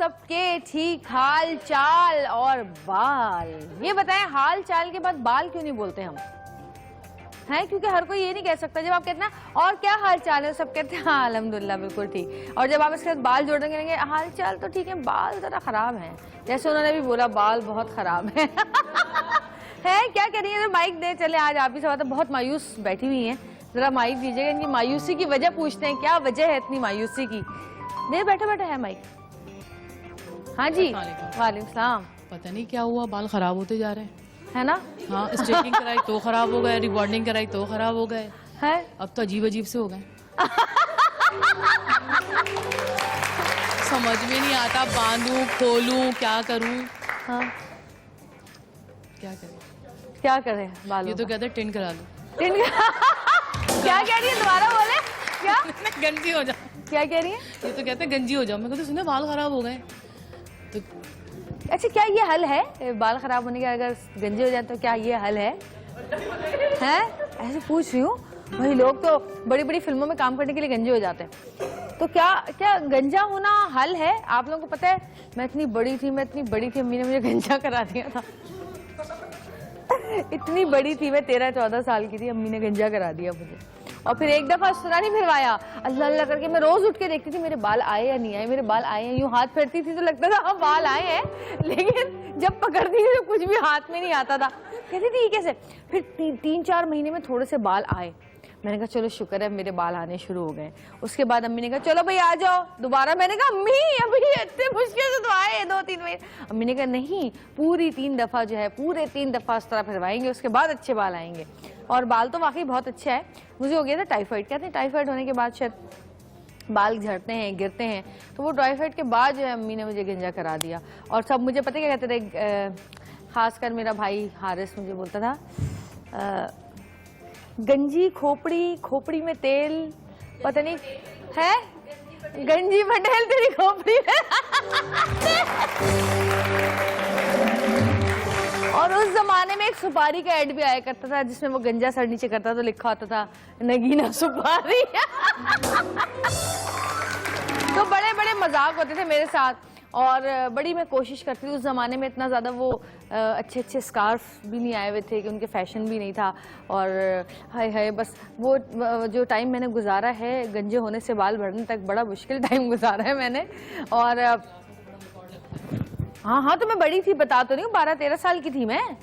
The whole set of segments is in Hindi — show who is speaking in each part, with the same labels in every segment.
Speaker 1: सबके ठीक हाल चाल और बाल। ये बताएं, हाल चाल के बाद बाल क्यों नहीं बोलते हम? हैं, क्योंकि हर कोई ये नहीं कह सकता। जब आप कहते हैं और क्या हाल चाल है, सब कहते हैं हाँ अल्हम्दुलिल्लाह बिल्कुल ठीक। और जब आप इसके साथ बाल जोड़ देंगे हाल चाल तो ठीक है, बाल जरा खराब हैं। जैसे उन्होंने भी बोला बाल बहुत खराब है। है क्या कह रही है? माइक दे चले, आज आप ही से बात है। बहुत मायूस बैठी हुई है, जरा माइक दीजिएगा। इनकी मायूसी की वजह पूछते हैं, क्या वजह है इतनी मायूसी की? दे, बैठे बैठे है माइक। हाँ जी, वालेकुम सलाम।
Speaker 2: पता नहीं क्या हुआ, बाल खराब होते जा रहे हैं,
Speaker 1: है ना?
Speaker 2: हाँ, स्ट्रेटनिंग कराई तो खराब हो गए, रिबॉन्डिंग कराई तो खराब हो गए,
Speaker 1: है
Speaker 2: अब तो अजीब अजीब से हो गए। समझ में नहीं आता, बांधूं खोलूं क्या करूं।
Speaker 1: हाँ,
Speaker 2: क्या करें
Speaker 1: क्या करें बालों?
Speaker 2: ये तो कहते हैं टिन करा लो।
Speaker 1: टिन क्या कह रही है? दोबारा बोले क्या?
Speaker 2: गंजी हो जा।
Speaker 1: क्या कह रही है?
Speaker 2: ये तो कहते हैं गंजी हो जाओ। मैं कहते सुने बाल खराब हो गए तो।
Speaker 1: अच्छा, क्या ये हल है बाल खराब होने का? अगर गंजे हो जाए तो क्या ये हल है? हैं? ऐसे पूछ रही हूँ भाई, लोग तो बड़ी बड़ी फिल्मों में काम करने के लिए गंजे हो जाते हैं, तो क्या गंजा होना हल है? आप लोगों को पता है, मैं इतनी बड़ी थी, अम्मी ने मुझे गंजा करा दिया था। इतनी बड़ी थी मैं, 13-14 साल की थी, अम्मी ने गंजा करा दिया मुझे। और फिर एक दफा सुना नहीं फिरवाया, अल्लाह अल्लाह करके मैं रोज उठ के देखती थी मेरे बाल आए या नहीं आए, मेरे बाल आए हैं। यूं हाथ फेरती थी तो लगता था हाँ बाल आए हैं, लेकिन जब पकड़ती थी तो कुछ भी हाथ में नहीं आता था। कहती थी ये कैसे? फिर 3-4 महीने में थोड़े से बाल आए। मैंने कहा चलो शुक्र है मेरे बाल आने शुरू हो गए। उसके बाद अम्मी ने कहा चलो भाई आ जाओ दोबारा। मैंने कहा अम्मी अभी इतने मुश्किल से तो आए 2-3 महीने। अम्मी ने कहा नहीं, पूरी 3 दफा जो है, पूरे 3 दफा इस तरह फिरवाएंगे, उसके बाद अच्छे बाल आएंगे। और बाल तो वाकई बहुत अच्छे है। मुझे हो गया था टाइफाइड, कहते हैं टाइफाइड होने के बाद शायद बाल झड़ते हैं, गिरते हैं, तो वो टाइफाइड के बाद जो है अम्मी ने मुझे गंजा करा दिया। और सब मुझे पता क्या कहते थे, खासकर मेरा भाई हारिस मुझे बोलता था गंजी खोपड़ी, खोपड़ी में तेल, पता नहीं है गंजी पटेल तेरी खोपड़ी में। और उस जमाने में एक सुपारी का ऐड भी आया करता था जिसमें वो गंजा सर नीचे करता तो लिखा होता था नगीना सुपारी। तो बड़े बड़े मजाक होते थे मेरे साथ, और बड़ी मैं कोशिश करती थी। उस ज़माने में इतना ज़्यादा वो अच्छे अच्छे स्कार्फ भी नहीं आए हुए थे कि उनके फैशन भी नहीं था। और हाय हाय, बस वो जो टाइम मैंने गुजारा है गंजे होने से बाल बढ़ने तक, बड़ा मुश्किल टाइम गुजारा है मैंने। और हाँ, तो मैं बड़ी थी, बता तो नहीं हूँ, 12-13 साल की थी मैं,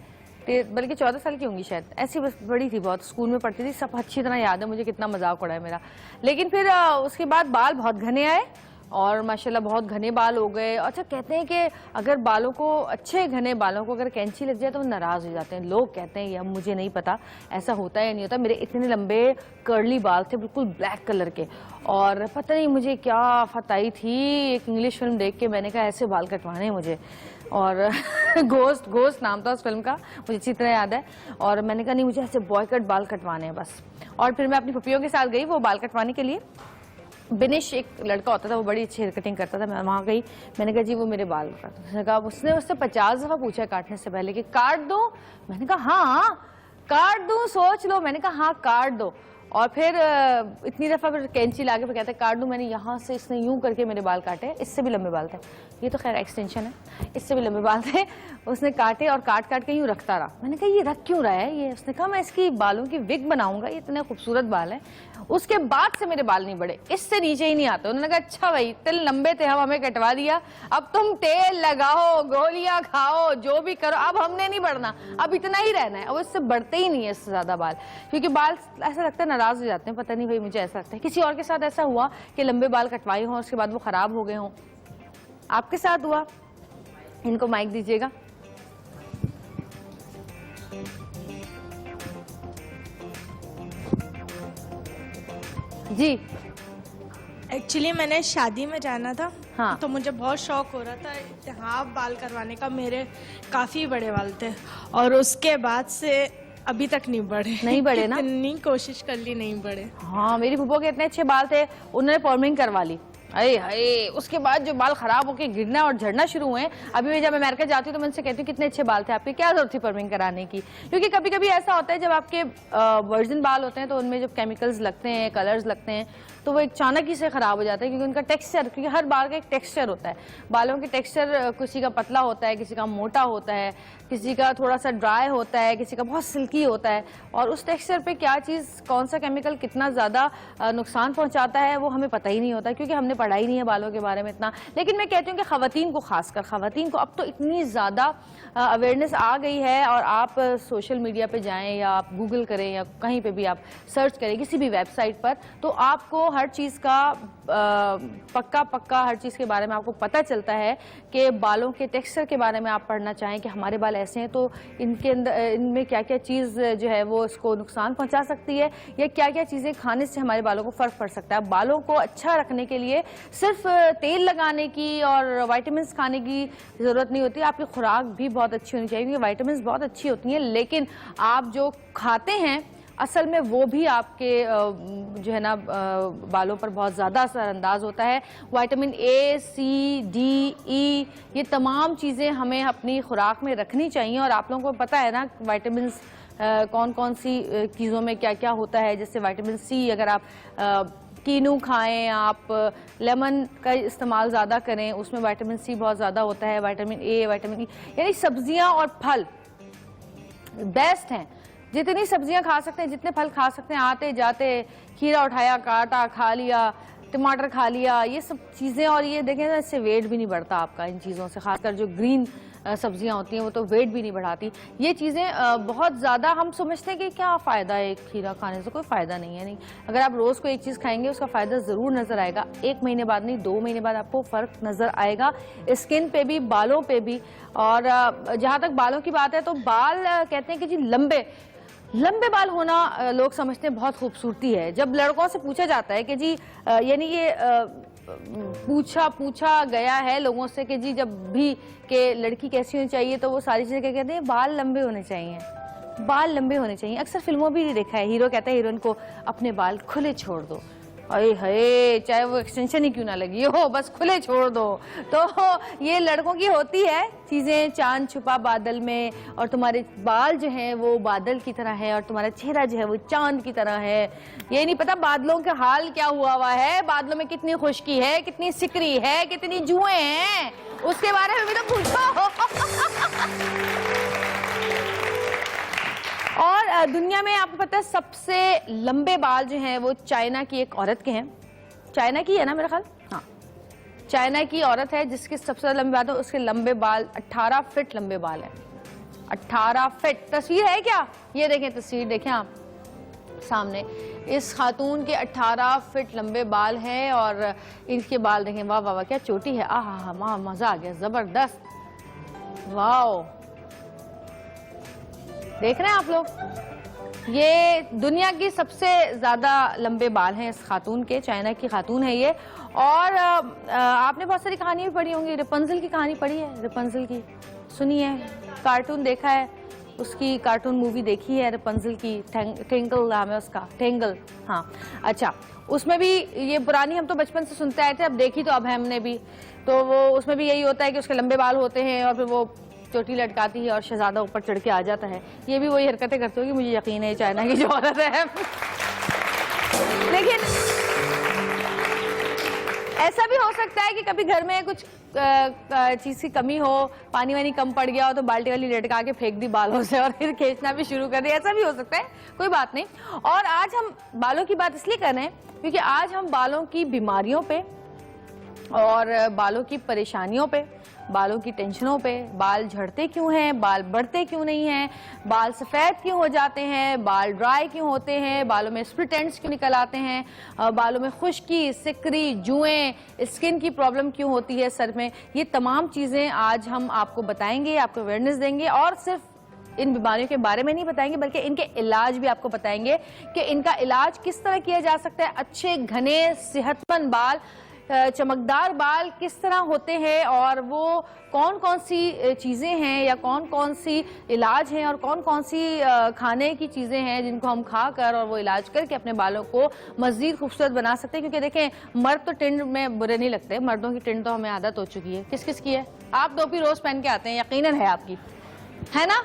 Speaker 1: बल्कि 14 साल की होंगी शायद, ऐसी बस बड़ी थी बहुत। स्कूल में पढ़ती थी, सब अच्छी तरह याद है मुझे, कितना मजाक उड़ा है मेरा। लेकिन फिर उसके बाद बाल बहुत घने आए और माशाल्लाह बहुत घने बाल हो गए। अच्छा, कहते हैं कि अगर बालों को, अच्छे घने बालों को अगर कैंची लग जाए तो वो नाराज हो जाते हैं। लोग कहते हैं, ये अब मुझे नहीं पता ऐसा होता है या नहीं होता। मेरे इतने लंबे कर्ली बाल थे, बिल्कुल ब्लैक कलर के, और पता नहीं मुझे क्या आफत आई थी, एक इंग्लिश फिल्म देख के मैंने कहा ऐसे बाल कटवाने हैं मुझे। और घोस्ट नाम था उस फिल्म का, मुझे अच्छी तरह याद है। और मैंने कहा नहीं, मुझे ऐसे बॉय कट बाल कटवाने हैं बस। और फिर मैं अपनी पपियों के साथ गई वो बाल कटवाने के लिए। बिनिश एक लड़का होता था, वो बड़ी अच्छी हेयर कटिंग करता था। मैं वहाँ गई, मैंने कहा जी वो मेरे बाल काट। उसने कहा, उसने उससे 50 दफा पूछा काटने से पहले कि काट दूं? मैंने कहा हाँ काट दूं, सोच लो। मैंने कहा हाँ काट दो। और फिर इतनी दफा फिर कैंची लाके फिर कहता है काट दूं। मैंने यहाँ से, इसने यूं करके मेरे बाल काटे, इससे भी लंबे बाल थे, ये तो खैर एक्सटेंशन है, इससे भी लंबे बाल थे। उसने काटे और काट काट के यूं रखता रहा। मैंने कहा ये रख क्यों रहा है ये? उसने कहा मैं इसकी बालों की विग बनाऊंगा, ये इतने खूबसूरत बाल है। उसके बाद से मेरे बाल नहीं बढ़े, इससे नीचे ही नहीं आते। उन्होंने कहा अच्छा भाई तिल लंबे थे, हम हमें कटवा दिया, अब तुम तेल लगाओ, गोलियां खाओ, जो भी करो, अब हमने नहीं बढ़ना, अब इतना ही रहना है। अब इससे बढ़ते ही नहीं है इससे ज्यादा बाल, क्योंकि बाल ऐसा लगता है नाराज हो जाते हैं। पता नहीं भाई, मुझे ऐसा लगता है। किसी और के साथ ऐसा हुआ कि लंबे बाल कटवाए हों, उसके बाद वो खराब हो गए हों? आपके साथ हुआ? इनको माइक दीजिएगा। जी,
Speaker 3: एक्चुअली मैंने शादी में जाना था।
Speaker 1: हाँ।
Speaker 3: तो मुझे बहुत शौक हो रहा था हाफ बाल करवाने का। मेरे काफी बड़े बाल थे और उसके बाद से अभी तक नहीं बढ़े।
Speaker 1: नहीं बढ़े ना?
Speaker 3: इतनी कोशिश कर ली, नहीं बढ़े।
Speaker 1: हाँ, मेरी फूफो के इतने अच्छे बाल थे, उन्होंने पर्मिंग करवा ली। अरे हाय, उसके बाद जो बाल खराब होके गिरना और झड़ना शुरू हुए। अभी मैं जब अमेरिका जाती हूँ तो मैं उनसे कहती हूँ कितने अच्छे बाल थे आपके, क्या जरूरत थी परमिंग कराने की। क्योंकि कभी कभी ऐसा होता है जब आपके वर्जिन बाल होते हैं तो उनमें जब केमिकल्स लगते हैं, कलर्स लगते हैं, तो वो अचानक ही से खराब हो जाता है। क्योंकि उनका टेक्सचर, क्योंकि हर बाल का एक टेक्सचर होता है, बालों के टेक्सचर किसी का पतला होता है, किसी का मोटा होता है, किसी का थोड़ा सा ड्राई होता है, किसी का बहुत सिल्की होता है। और उस टेक्सचर पे क्या चीज़, कौन सा केमिकल कितना ज़्यादा नुकसान पहुंचाता है वो हमें पता ही नहीं होता, क्योंकि हमने पढ़ा ही नहीं है बालों के बारे में इतना। लेकिन मैं कहती हूँ कि ख़वातीन को, खासकर ख़वातीन को अब तो इतनी ज़्यादा अवेयरनेस आ गई है। और आप सोशल मीडिया पे जाएं या आप गूगल करें या कहीं पे भी आप सर्च करें किसी भी वेबसाइट पर, तो आपको हर चीज़ का पक्का हर चीज़ के बारे में आपको पता चलता है कि बालों के टेक्सचर के बारे में आप पढ़ना चाहें कि हमारे बाल ऐसे हैं तो इनके अंदर, इनमें क्या क्या चीज़ जो है वो इसको नुकसान पहुंचा सकती है, या क्या क्या चीज़ें खाने से हमारे बालों को फ़र्क पड़ सकता है। बालों को अच्छा रखने के लिए सिर्फ तेल लगाने की और विटामिन खाने की ज़रूरत नहीं होती, आपकी खुराक भी बहुत अच्छी होनी चाहिए, क्योंकि विटामिन बहुत अच्छी होती हैं। लेकिन आप जो खाते हैं असल में वो भी आपके जो है ना बालों पर बहुत ज़्यादा असरअंदाज होता है। विटामिन ए, सी, डी, ई, ये तमाम चीज़ें हमें अपनी खुराक में रखनी चाहिए। और आप लोगों को पता है ना विटामिन कौन कौन सी चीज़ों में क्या क्या होता है। जैसे विटामिन सी, अगर आप कीनू खाएं, आप लेमन का इस्तेमाल ज़्यादा करें, उसमें विटामिन सी बहुत ज़्यादा होता है, विटामिन ए, विटामिन ई, यानी सब्जियां और फल बेस्ट हैं। जितनी सब्जियां खा सकते हैं, जितने फल खा सकते हैं, आते जाते खीरा उठाया, काटा, खा लिया, टमाटर खा लिया, ये सब चीज़ें। और ये देखें ना, इससे वेट भी नहीं बढ़ता आपका इन चीज़ों से, खासकर जो ग्रीन सब्जियां होती हैं वो तो वेट भी नहीं बढ़ाती। ये चीज़ें बहुत ज़्यादा हम समझते हैं कि क्या फ़ायदा है खीरा खाने से, कोई फ़ायदा नहीं है। नहीं, अगर आप रोज़ को एक चीज़ खाएंगे उसका फ़ायदा ज़रूर नज़र आएगा। 1 महीने बाद नहीं, 2 महीने बाद आपको फ़र्क नज़र आएगा, स्किन पे भी, बालों पे भी। और जहाँ तक बालों की बात है तो बाल कहते हैं कि जी लंबे बाल होना लोग समझते हैं बहुत खूबसूरती है। जब लड़कों से पूछा जाता है कि जी यानी ये पूछा गया है लोगों से कि जी जब भी कि लड़की कैसी होनी चाहिए, तो वो सारी चीज़ें क्या कहते हैं, बाल लंबे होने चाहिए, बाल लंबे होने चाहिए। अक्सर फिल्मों में भी देखा है, हीरो कहता है हीरोइन को अपने बाल खुले छोड़ दो, अरे हाय, चाहे वो एक्सटेंशन ही क्यों ना लगी हो, बस खुले छोड़ दो। तो ये लड़कों की होती है चीज़ें, चांद छुपा बादल में, और तुम्हारे बाल जो हैं वो बादल की तरह है, और तुम्हारा चेहरा जो है वो चांद की तरह है। ये नहीं पता बादलों का हाल क्या हुआ है, बादलों में कितनी खुश्की है, कितनी सिकरी है, कितनी जुएं हैं, उसके बारे में भी तो पूछो। और दुनिया में आपको पता है सबसे लंबे बाल जो हैं वो चाइना की एक औरत के हैं। चाइना की है ना मेरा ख्याल, हाँ, चाइना की औरत है जिसके सबसे ज्यादा लंबे बाल है। उसके लंबे बाल 18 फीट लंबे बाल हैं, 18 फीट। तस्वीर है क्या, ये देखें तस्वीर, देखें आप सामने, इस खातून के 18 फीट लंबे बाल हैं। और इनके बाल देखें, वाह वाह वाह, क्या चोटी है, आहा हा, मजा आ गया, जबरदस्त, वाह। देख रहे हैं आप लोग, ये दुनिया की सबसे ज्यादा लंबे बाल हैं इस खातून के, चाइना की खातून है ये। और आपने बहुत सारी कहानी भी पढ़ी होंगी, रेपंजल की कहानी पढ़ी है, रेपंजल की सुनी है, कार्टून देखा है, उसकी कार्टून मूवी देखी है रेपंजल की, टेंगल नाम है उसका, टेंगल, हाँ अच्छा। उसमें भी ये पुरानी हम तो बचपन से सुनते आए थे, अब देखी तो अब है हमने भी, तो वो उसमें भी यही होता है कि उसके लंबे बाल होते हैं और फिर वो चोटी लटकाती है और शहजादा ऊपर चढ़ के आ जाता है। ये भी वही हरकतें करती होगी, मुझे यकीन है चाइना की जो औरत है। लेकिन ऐसा भी हो सकता है कि कभी घर में कुछ चीज की कमी हो, पानी वानी कम पड़ गया हो, तो बाल्टी वाली लटका के फेंक दी बालों से और फिर खींचना भी शुरू कर दिया, ऐसा भी हो सकता है, कोई बात नहीं। और आज हम बालों की बात इसलिए कर रहे हैं क्योंकि आज हम बालों की बीमारियों पे और बालों की परेशानियों पे, बालों की टेंशनों पे, बाल झड़ते क्यों हैं, बाल बढ़ते क्यों नहीं हैं, बाल सफ़ेद क्यों हो जाते हैं, बाल ड्राई क्यों होते हैं, बालों में स्प्लिट एंड्स क्यों निकल आते हैं, बालों में खुश्की, सिकरी, जुएं, स्किन की प्रॉब्लम क्यों होती है सर में, ये तमाम चीज़ें आज हम आपको बताएंगे, आपको अवेयरनेस देंगे। और सिर्फ इन बीमारियों के बारे में नहीं बताएंगे बल्कि इनके इलाज भी आपको बताएंगे कि इनका इलाज किस तरह किया जा सकता है। अच्छे घने सेहतमंद बाल चमकदार बाल किस तरह होते हैं और वो कौन कौन सी चीज़ें हैं या कौन कौन सी इलाज हैं और कौन कौन सी खाने की चीज़ें हैं जिनको हम खाकर और वो इलाज करके अपने बालों को मज़ीद खूबसूरत बना सकते हैं। क्योंकि देखें, मर्द तो टिंड में बुरे नहीं लगते, मर्दों की टिंड तो हमें आदत हो चुकी है। किस किस की है? आप टोपी रोज़ पहन के आते हैं, यकीनन है आपकी, है ना?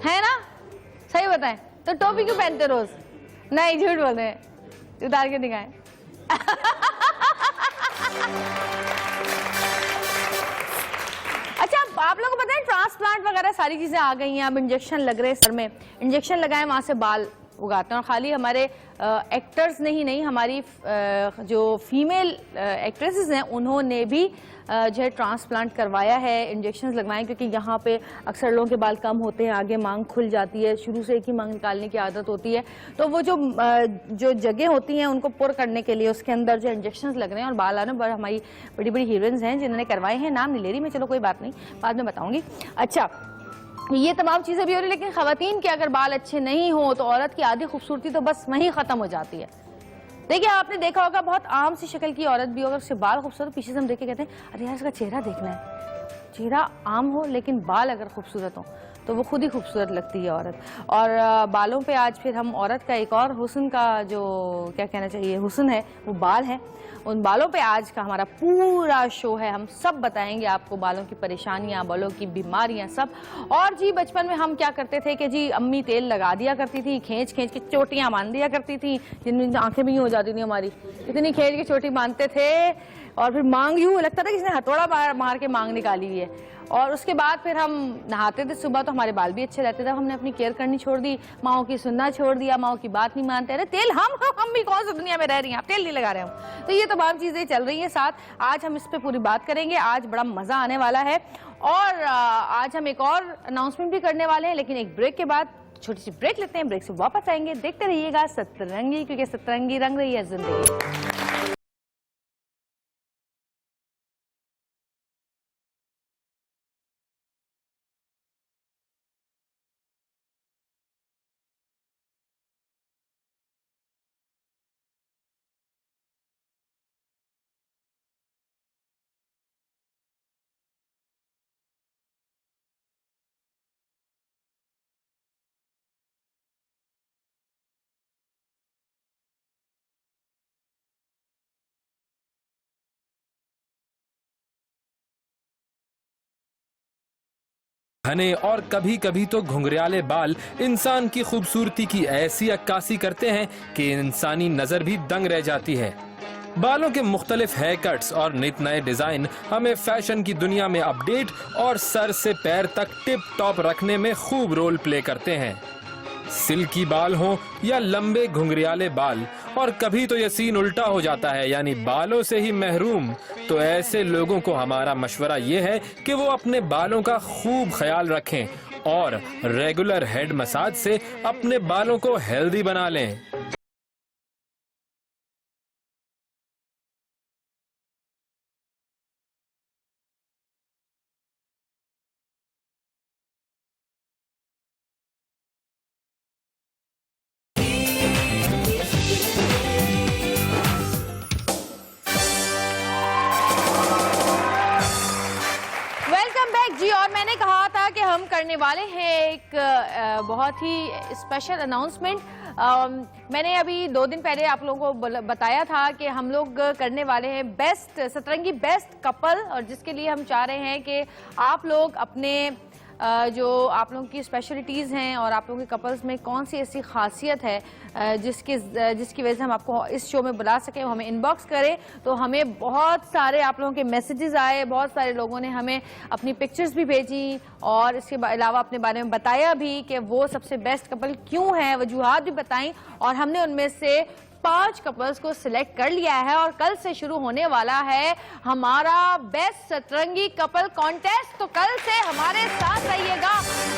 Speaker 1: है ना? सही बताएं, तो टोपी क्यों पहनते रोज़? नहीं, झूठ बोल रहे हैं, उतार के दिखाएं। अच्छा, आप लोगों को पता है ट्रांसप्लांट वगैरह सारी चीजें आ गई हैं। अब इंजेक्शन लग रहे हैं सर में, इंजेक्शन लगाए वहां से बाल उगाते हैं। और खाली हमारे एक्टर्स नहीं, हमारी जो फीमेल एक्ट्रेसेस हैं उन्होंने भी जो है ट्रांसप्लांट करवाया है, इंजेक्शंस लगवाए, क्योंकि यहाँ पे अक्सर लोगों के बाल कम होते हैं, आगे मांग खुल जाती है, शुरू से एक ही मांग निकालने की आदत होती है। तो वो जो जगह होती हैं उनको पुर करने के लिए उसके अंदर जो इंजेक्शंस लग रहे हैं और बाल आने पर हमारी बड़ी बड़ी हीरोइंस हैं जिन्होंने करवाए हैं, नाम नहीं ले रही मैं, चलो कोई बात नहीं, बाद में बताऊँगी। अच्छा, ये तमाम चीज़ें भी हो रही, लेकिन ख़वातीन के अगर बाल अच्छे नहीं हो तो औरत की आधी खूबसूरती तो बस वहीं ख़त्म हो जाती है। देखिए, आपने देखा होगा बहुत आम सी शक्ल की औरत भी होगा, उसके बाल खूबसूरत, पीछे से हम देख के कहते हैं अरे यार इसका चेहरा देखना है। चेहरा आम हो लेकिन बाल अगर खूबसूरत हो तो वो खुद ही खूबसूरत लगती है औरत। और बालों पे आज फिर हम औरत का एक और हुस्न का जो क्या कहना चाहिए हुस्न है वो बाल है। उन बालों पे आज का हमारा पूरा शो है, हम सब बताएंगे आपको बालों की परेशानियां, बालों की बीमारियां सब। और जी बचपन में हम क्या करते थे कि जी अम्मी तेल लगा दिया करती थी, खींच खींच के चोटियां बांध दिया करती थी जिनमें आंखें भी हो जाती थी हमारी, इतनी खींच के चोटी बांधते थे और फिर मांग यूं लगता था किसने हथौड़ा मार के मांग निकाली हुई है। और उसके बाद फिर हम नहाते थे सुबह तो हमारे बाल भी अच्छे रहते थे। हमने अपनी केयर करनी छोड़ दी, माओ की सुनना छोड़ दिया, माओ की बात नहीं मानते। अरे तेल हम भी कौन सी दुनिया में रह रही हैं, आप तेल नहीं लगा रहे हम। तो ये तमाम चीज़ें चल रही हैं साथ, आज हम इस पर पूरी बात करेंगे, आज बड़ा मज़ा आने वाला है। और आज हम एक और अनाउंसमेंट भी करने वाले हैं, लेकिन एक ब्रेक के बाद छोटी सी ब्रेक लेते हैं, ब्रेक से वापस आएंगे। देखते रहिएगा सतरंगी, क्योंकि सतरंगी रंग रही है जिंदगी।
Speaker 4: घने और कभी कभी तो घुंघराले बाल इंसान की खूबसूरती की ऐसी अक्कासी करते हैं कि इंसानी नजर भी दंग रह जाती है। बालों के मुख्तलिफ हेयर कट्स और नित नए डिजाइन हमें फैशन की दुनिया में अपडेट और सर से पैर तक टिप टॉप रखने में खूब रोल प्ले करते हैं। सिल्की बाल हो या लंबे घुंघराले बाल, और कभी तो ये सीन उल्टा हो जाता है, यानी बालों से ही महरूम। तो ऐसे लोगों को हमारा मशवरा ये है कि वो अपने बालों का खूब ख्याल रखें और रेगुलर हेड मसाज से अपने बालों को हेल्दी बना लें।
Speaker 1: जी, और मैंने कहा था कि हम करने वाले हैं एक बहुत ही स्पेशल अनाउंसमेंट। मैंने अभी 2 दिन पहले आप लोगों को बताया था कि हम लोग करने वाले हैं बेस्ट सतरंगी बेस्ट कपल, और जिसके लिए हम चाह रहे हैं कि आप लोग अपने जो आप लोगों की स्पेशलिटीज़ हैं और आप लोगों के कपल्स में कौन सी ऐसी खासियत है जिसकी वजह से हम आपको इस शो में बुला सकें, वो हमें इनबॉक्स करें। तो हमें बहुत सारे आप लोगों के मैसेजेस आए, बहुत सारे लोगों ने हमें अपनी पिक्चर्स भी भेजी और इसके अलावा अपने बारे में बताया भी कि वो सबसे बेस्ट कपल क्यों है, वजूहात भी बताई। और हमने उनमें से 5 कपल्स को सिलेक्ट कर लिया है और कल से शुरू होने वाला है हमारा बेस्ट सतरंगी कपल कॉन्टेस्ट। तो कल से हमारे साथ रहिएगा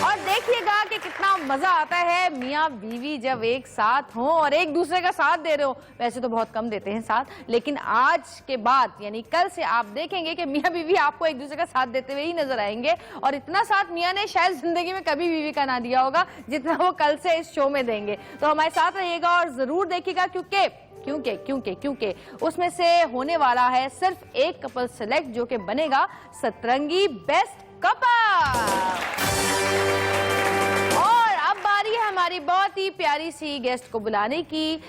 Speaker 1: और देखिएगा कि कितना मजा आता है मियाँ बीवी जब एक साथ हों और एक दूसरे का साथ दे रहे हो। वैसे तो बहुत कम देते हैं साथ, लेकिन आज के बाद यानी कल से आप देखेंगे कि मियाँ बीवी आपको एक दूसरे का साथ देते हुए ही नजर आएंगे। और इतना साथ मियाँ ने शायद जिंदगी में कभी बीवी का ना दिया होगा जितना वो कल से इस शो में देंगे। तो हमारे साथ रहिएगा और जरूर देखिएगा, क्योंकि क्योंकि उसमें से होने वाला है सिर्फ एक कपल सेलेक्ट जो कि बनेगा सतरंगी बेस्ट कपल। और अब बारी है हमारी बहुत ही प्यारी सी गेस्ट को बुलाने की,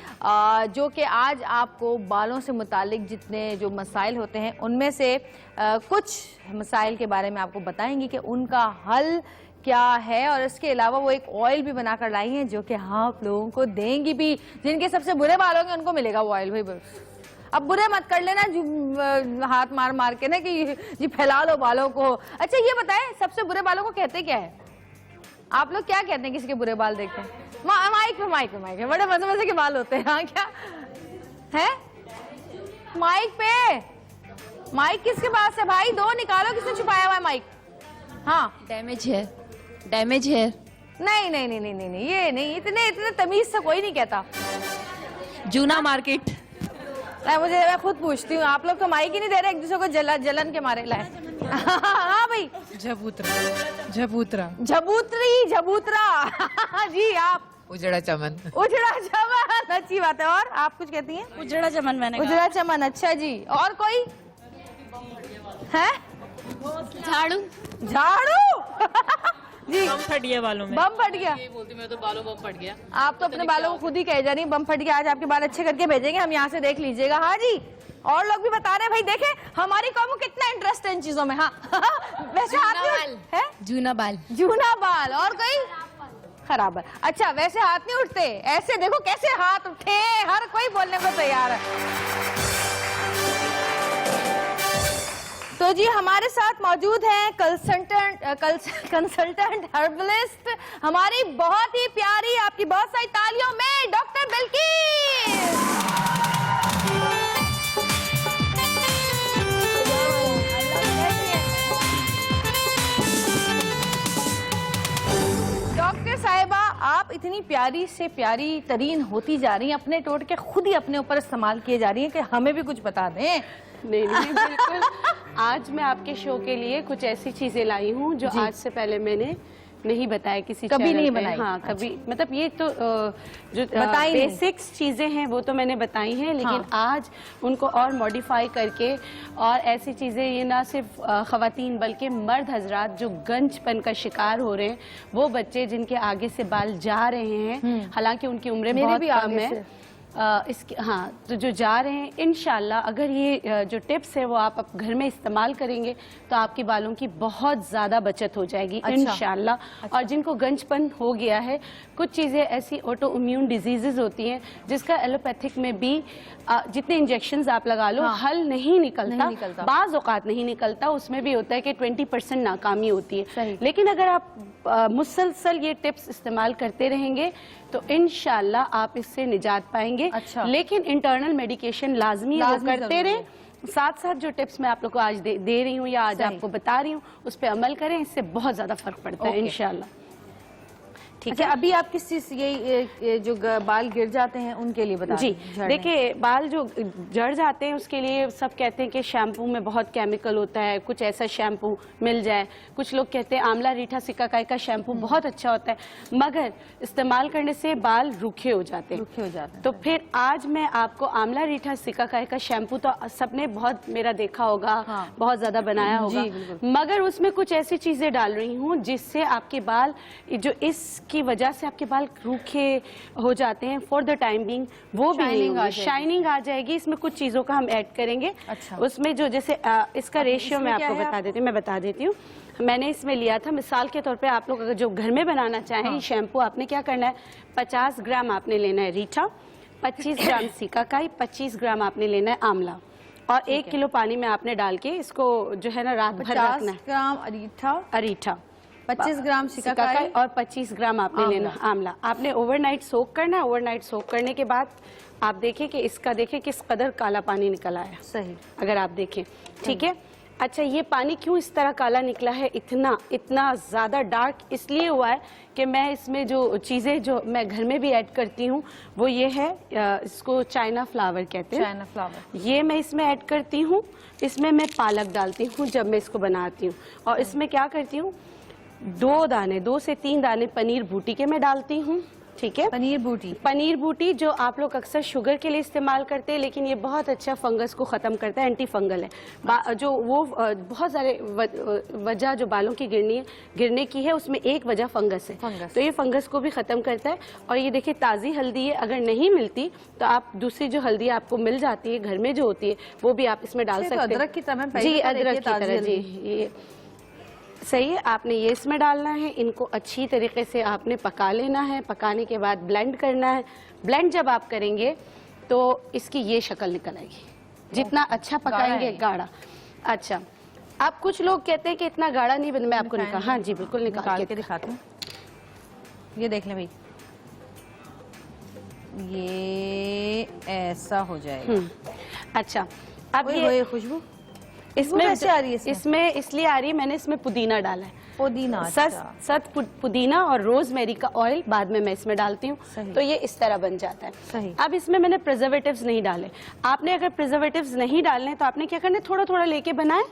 Speaker 1: जो कि आज आपको बालों से मुतालिक जितने जो मसाइल होते हैं उनमें से कुछ मसाइल के बारे में आपको बताएंगी कि उनका हल क्या है। और इसके अलावा वो एक ऑयल भी बनाकर लाई हैं जो कि हाँ आप लोगों को देंगी भी। जिनके सबसे बुरे बाल होंगे उनको मिलेगा वो ऑयल। भाई अब बुरे मत कर लेना जो हाथ मार मार के ना कि जी फैला लो बालों को। अच्छा ये बताएं सबसे बुरे बालों को कहते क्या है? आप लोग क्या कहते हैं किसी के बुरे बाल देखते हैं? माइक पे बड़े मजे मजे के बाल होते हैं। हाँ क्या है माइक पे? माइक किसके पास है भाई? दो निकालो, किसने छुपाया हुआ है माइक? हाँ
Speaker 5: डैमेज है, डैमेज है।
Speaker 1: नहीं नहीं नहीं नहीं नहीं, नहीं ये नहीं, इतने तमीज से कोई नहीं कहता।
Speaker 5: जूना मार्केट।
Speaker 1: मैं खुद पूछती हूँ, आप लोग तो माइक ही नहीं दे रहे एक दूसरे को जलन के मारे। लाए हाँ भाई झबूतरा जी आप
Speaker 6: उजड़ा चमन
Speaker 1: अच्छी बात है। और आप कुछ कहती हैं?
Speaker 3: उजड़ा चमन मैंने
Speaker 1: उजड़ा चमन। अच्छा जी, और कोई है?
Speaker 5: झाड़ू
Speaker 1: जी
Speaker 2: बम फट गया बालों में।
Speaker 1: बम फट गया?
Speaker 2: ये बोलती मैं तो बालों बम फट गया।
Speaker 1: आप तो अपने बालों को खुद ही कहे जा रही बम फट गया। आज आपके बाल अच्छे करके भेजेंगे हम, यहाँ से देख लीजिएगा। हाँ जी, और लोग भी बता रहे हैं भाई, देखें हमारी कौम को कितना इंटरेस्ट है इन चीजों में। हाँ वैसे हाथ है
Speaker 5: जूना बाल।
Speaker 1: जूना बाल। और कोई खराब है? अच्छा वैसे हाथ नहीं उठते, ऐसे देखो कैसे हाथ उठे, हर कोई बोलने को तैयार है। तो जी हमारे साथ मौजूद हैं कंसल्टेंट हर्बलिस्ट, हमारी बहुत ही प्यारी, आपकी बहुत सारी तालियों में डॉक्टर बिल्किस। डॉक्टर साहिबा, आप इतनी प्यारी से प्यारी तरीन होती जा रही हैं, अपने टोटके खुद ही अपने ऊपर इस्तेमाल किए जा रही हैं कि हमें भी कुछ बता दें।
Speaker 7: नहीं बिल्कुल। आज मैं आपके शो के लिए कुछ ऐसी चीजें लाई हूँ जो आज से पहले मैंने नहीं बताया किसी
Speaker 1: कभी
Speaker 7: चैनल
Speaker 1: नहीं
Speaker 7: पे।
Speaker 1: बनाई।
Speaker 7: हाँ कभी मतलब ये तो जो
Speaker 1: बताई नहीं।
Speaker 7: बेसिक्स चीजें हैं वो तो मैंने बताई हैं, लेकिन आज उनको और मॉडिफाई करके और ऐसी चीजें, ये ना सिर्फ खवातीन बल्कि मर्द हजरात जो गंजपन का शिकार हो रहे हैं, वो बच्चे जिनके आगे से बाल जा रहे हैं, हालांकि उनकी उम्रें बहुत कम है, इसके हाँ तो जो जा रहे हैं, इंशाल्लाह अगर ये जो टिप्स है वो आप घर में इस्तेमाल करेंगे तो आपके बालों की बहुत ज़्यादा बचत हो जाएगी।
Speaker 1: अच्छा।
Speaker 7: इंशाल्लाह। अच्छा। और जिनको गंजपन हो गया है, कुछ चीज़ें ऐसी ऑटो इम्यून डिजीजेज होती हैं जिसका एलोपैथिक में भी जितने इंजेक्शंस आप लगा लो हल नहीं निकलता, बाज़ औक़ात नहीं निकलता, उसमें भी होता है कि 20% नाकामी होती है। लेकिन अगर आप मुसलसल ये टिप्स इस्तेमाल करते रहेंगे तो इंशाल्लाह आप इससे निजात पाएंगे।
Speaker 1: अच्छा।
Speaker 7: लेकिन इंटरनल मेडिकेशन लाजमी है, वो करते रहें। साथ साथ जो टिप्स मैं आप लोग को आज दे रही हूँ या आज आपको बता रही हूँ उस पर अमल करें, इससे बहुत ज्यादा फर्क पड़ता है इंशाल्लाह।
Speaker 1: ठीक है। अभी आप किस चीज ये जो बाल गिर जाते हैं उनके लिए बता
Speaker 7: जी देखिए, बाल जो जड़ जाते हैं उसके लिए सब कहते हैं कि शैम्पू में बहुत केमिकल होता है, कुछ ऐसा शैम्पू मिल जाए। कुछ लोग कहते हैं आंवला रीठा सिकाकाई का शैम्पू बहुत अच्छा होता है, मगर इस्तेमाल करने से बाल रूखे हो जाते हैं। तो फिर आज मैं आपको आंवला रीठा सिकाकाई का शैम्पू तो सबने बहुत मेरा देखा होगा, बहुत ज्यादा बनाया होगा, मगर उसमें कुछ ऐसी चीजें डाल रही हूँ जिससे आपके बाल जो की वजह से आपके बाल रूखे हो जाते हैं फॉर द टाइम बीइंग, वो भी शाइनिंग आ जाएगी। इसमें कुछ चीजों का हम ऐड करेंगे। अच्छा। उसमें जो जैसे इसका रेशियो मैं आपको बता देती हूँ। मैंने इसमें लिया था मिसाल के तौर पे, आप लोग अगर जो घर में बनाना चाहें शैम्पू, आपने क्या करना है, 50 ग्राम आपने लेना है रीठा, 25 ग्राम सिकाकाई, 25 ग्राम आपने लेना है आंवला, और 1 किलो पानी में आपने डाल के इसको जो है ना रात भर रखना है।
Speaker 1: 50 ग्राम अरीठा, 25 ग्राम सिकाकाई
Speaker 7: और 25 ग्राम आपने लेना आंवला। आपने ओवरनाइट सोक करना है। ओवरनाइट सोक करने के बाद आप देखें कि इसका किस कदर काला पानी निकल आया।
Speaker 1: सही,
Speaker 7: अगर आप देखें, ठीक है। अच्छा, ये पानी क्यों इस तरह काला निकला है, इतना ज़्यादा डार्क इसलिए हुआ है कि मैं इसमें जो चीज़ें जो मैं घर में भी ऐड करती हूँ वो ये है, इसको चाइना फ्लावर कहते हैं।
Speaker 1: चाइना फ्लावर
Speaker 7: ये मैं इसमें ऐड करती हूँ। इसमें मैं पालक डालती हूँ जब मैं इसको बनाती हूँ, और इसमें क्या करती हूँ, 2 से 3 दाने पनीर भूटी के मैं डालती हूँ, ठीक है।
Speaker 1: पनीर बूटी।
Speaker 7: पनीर बूटी जो आप लोग अक्सर शुगर के लिए इस्तेमाल करते हैं, लेकिन ये बहुत अच्छा फंगस को ख़त्म करता है, एंटी फंगल है। जो वो बहुत सारे वजह जो बालों की गिरने की है, उसमें एक वजह फंगस है। तो ये फंगस को भी ख़त्म करता है। और ये देखिए ताज़ी हल्दी है, अगर नहीं मिलती तो आप दूसरी जो हल्दी आपको मिल जाती है घर में जो होती है वो भी आप इसमें डाल सकते हैं।
Speaker 1: अदरक की तरह
Speaker 7: जी, अदरक की तरह जी, ये सही है। आपने ये इसमें डालना है, इनको अच्छी तरीके से आपने पका लेना है। पकाने के बाद ब्लेंड करना है। ब्लेंड जब आप करेंगे तो इसकी ये शक्ल निकल आएगी। जितना अच्छा पकाएंगे गाढ़ा। अच्छा, आप कुछ लोग कहते हैं कि इतना गाढ़ा नहीं बन, मैं आपको निकाल, हाँ जी बिल्कुल निकाल के
Speaker 1: दिखाते हैं। ये देख लें भाई, ये ऐसा हो जाएगा।
Speaker 7: अच्छा, अब ये
Speaker 1: खुशबू
Speaker 7: इसमें
Speaker 1: कैसे आ रही है?
Speaker 7: इसमें इसलिए आ रही है, मैंने इसमें पुदीना डाला है।
Speaker 1: पुदीना,
Speaker 7: सत पुदीना और रोजमेरी का ऑयल बाद में मैं इसमें डालती हूँ, तो ये इस तरह बन जाता है।
Speaker 1: सही।
Speaker 7: अब इसमें मैंने प्रिजर्वेटिव्स नहीं डाले। आपने अगर प्रिजर्वेटिव्स नहीं डालने तो आपने क्या करना है, थोड़ा थोड़ा लेके बनाए,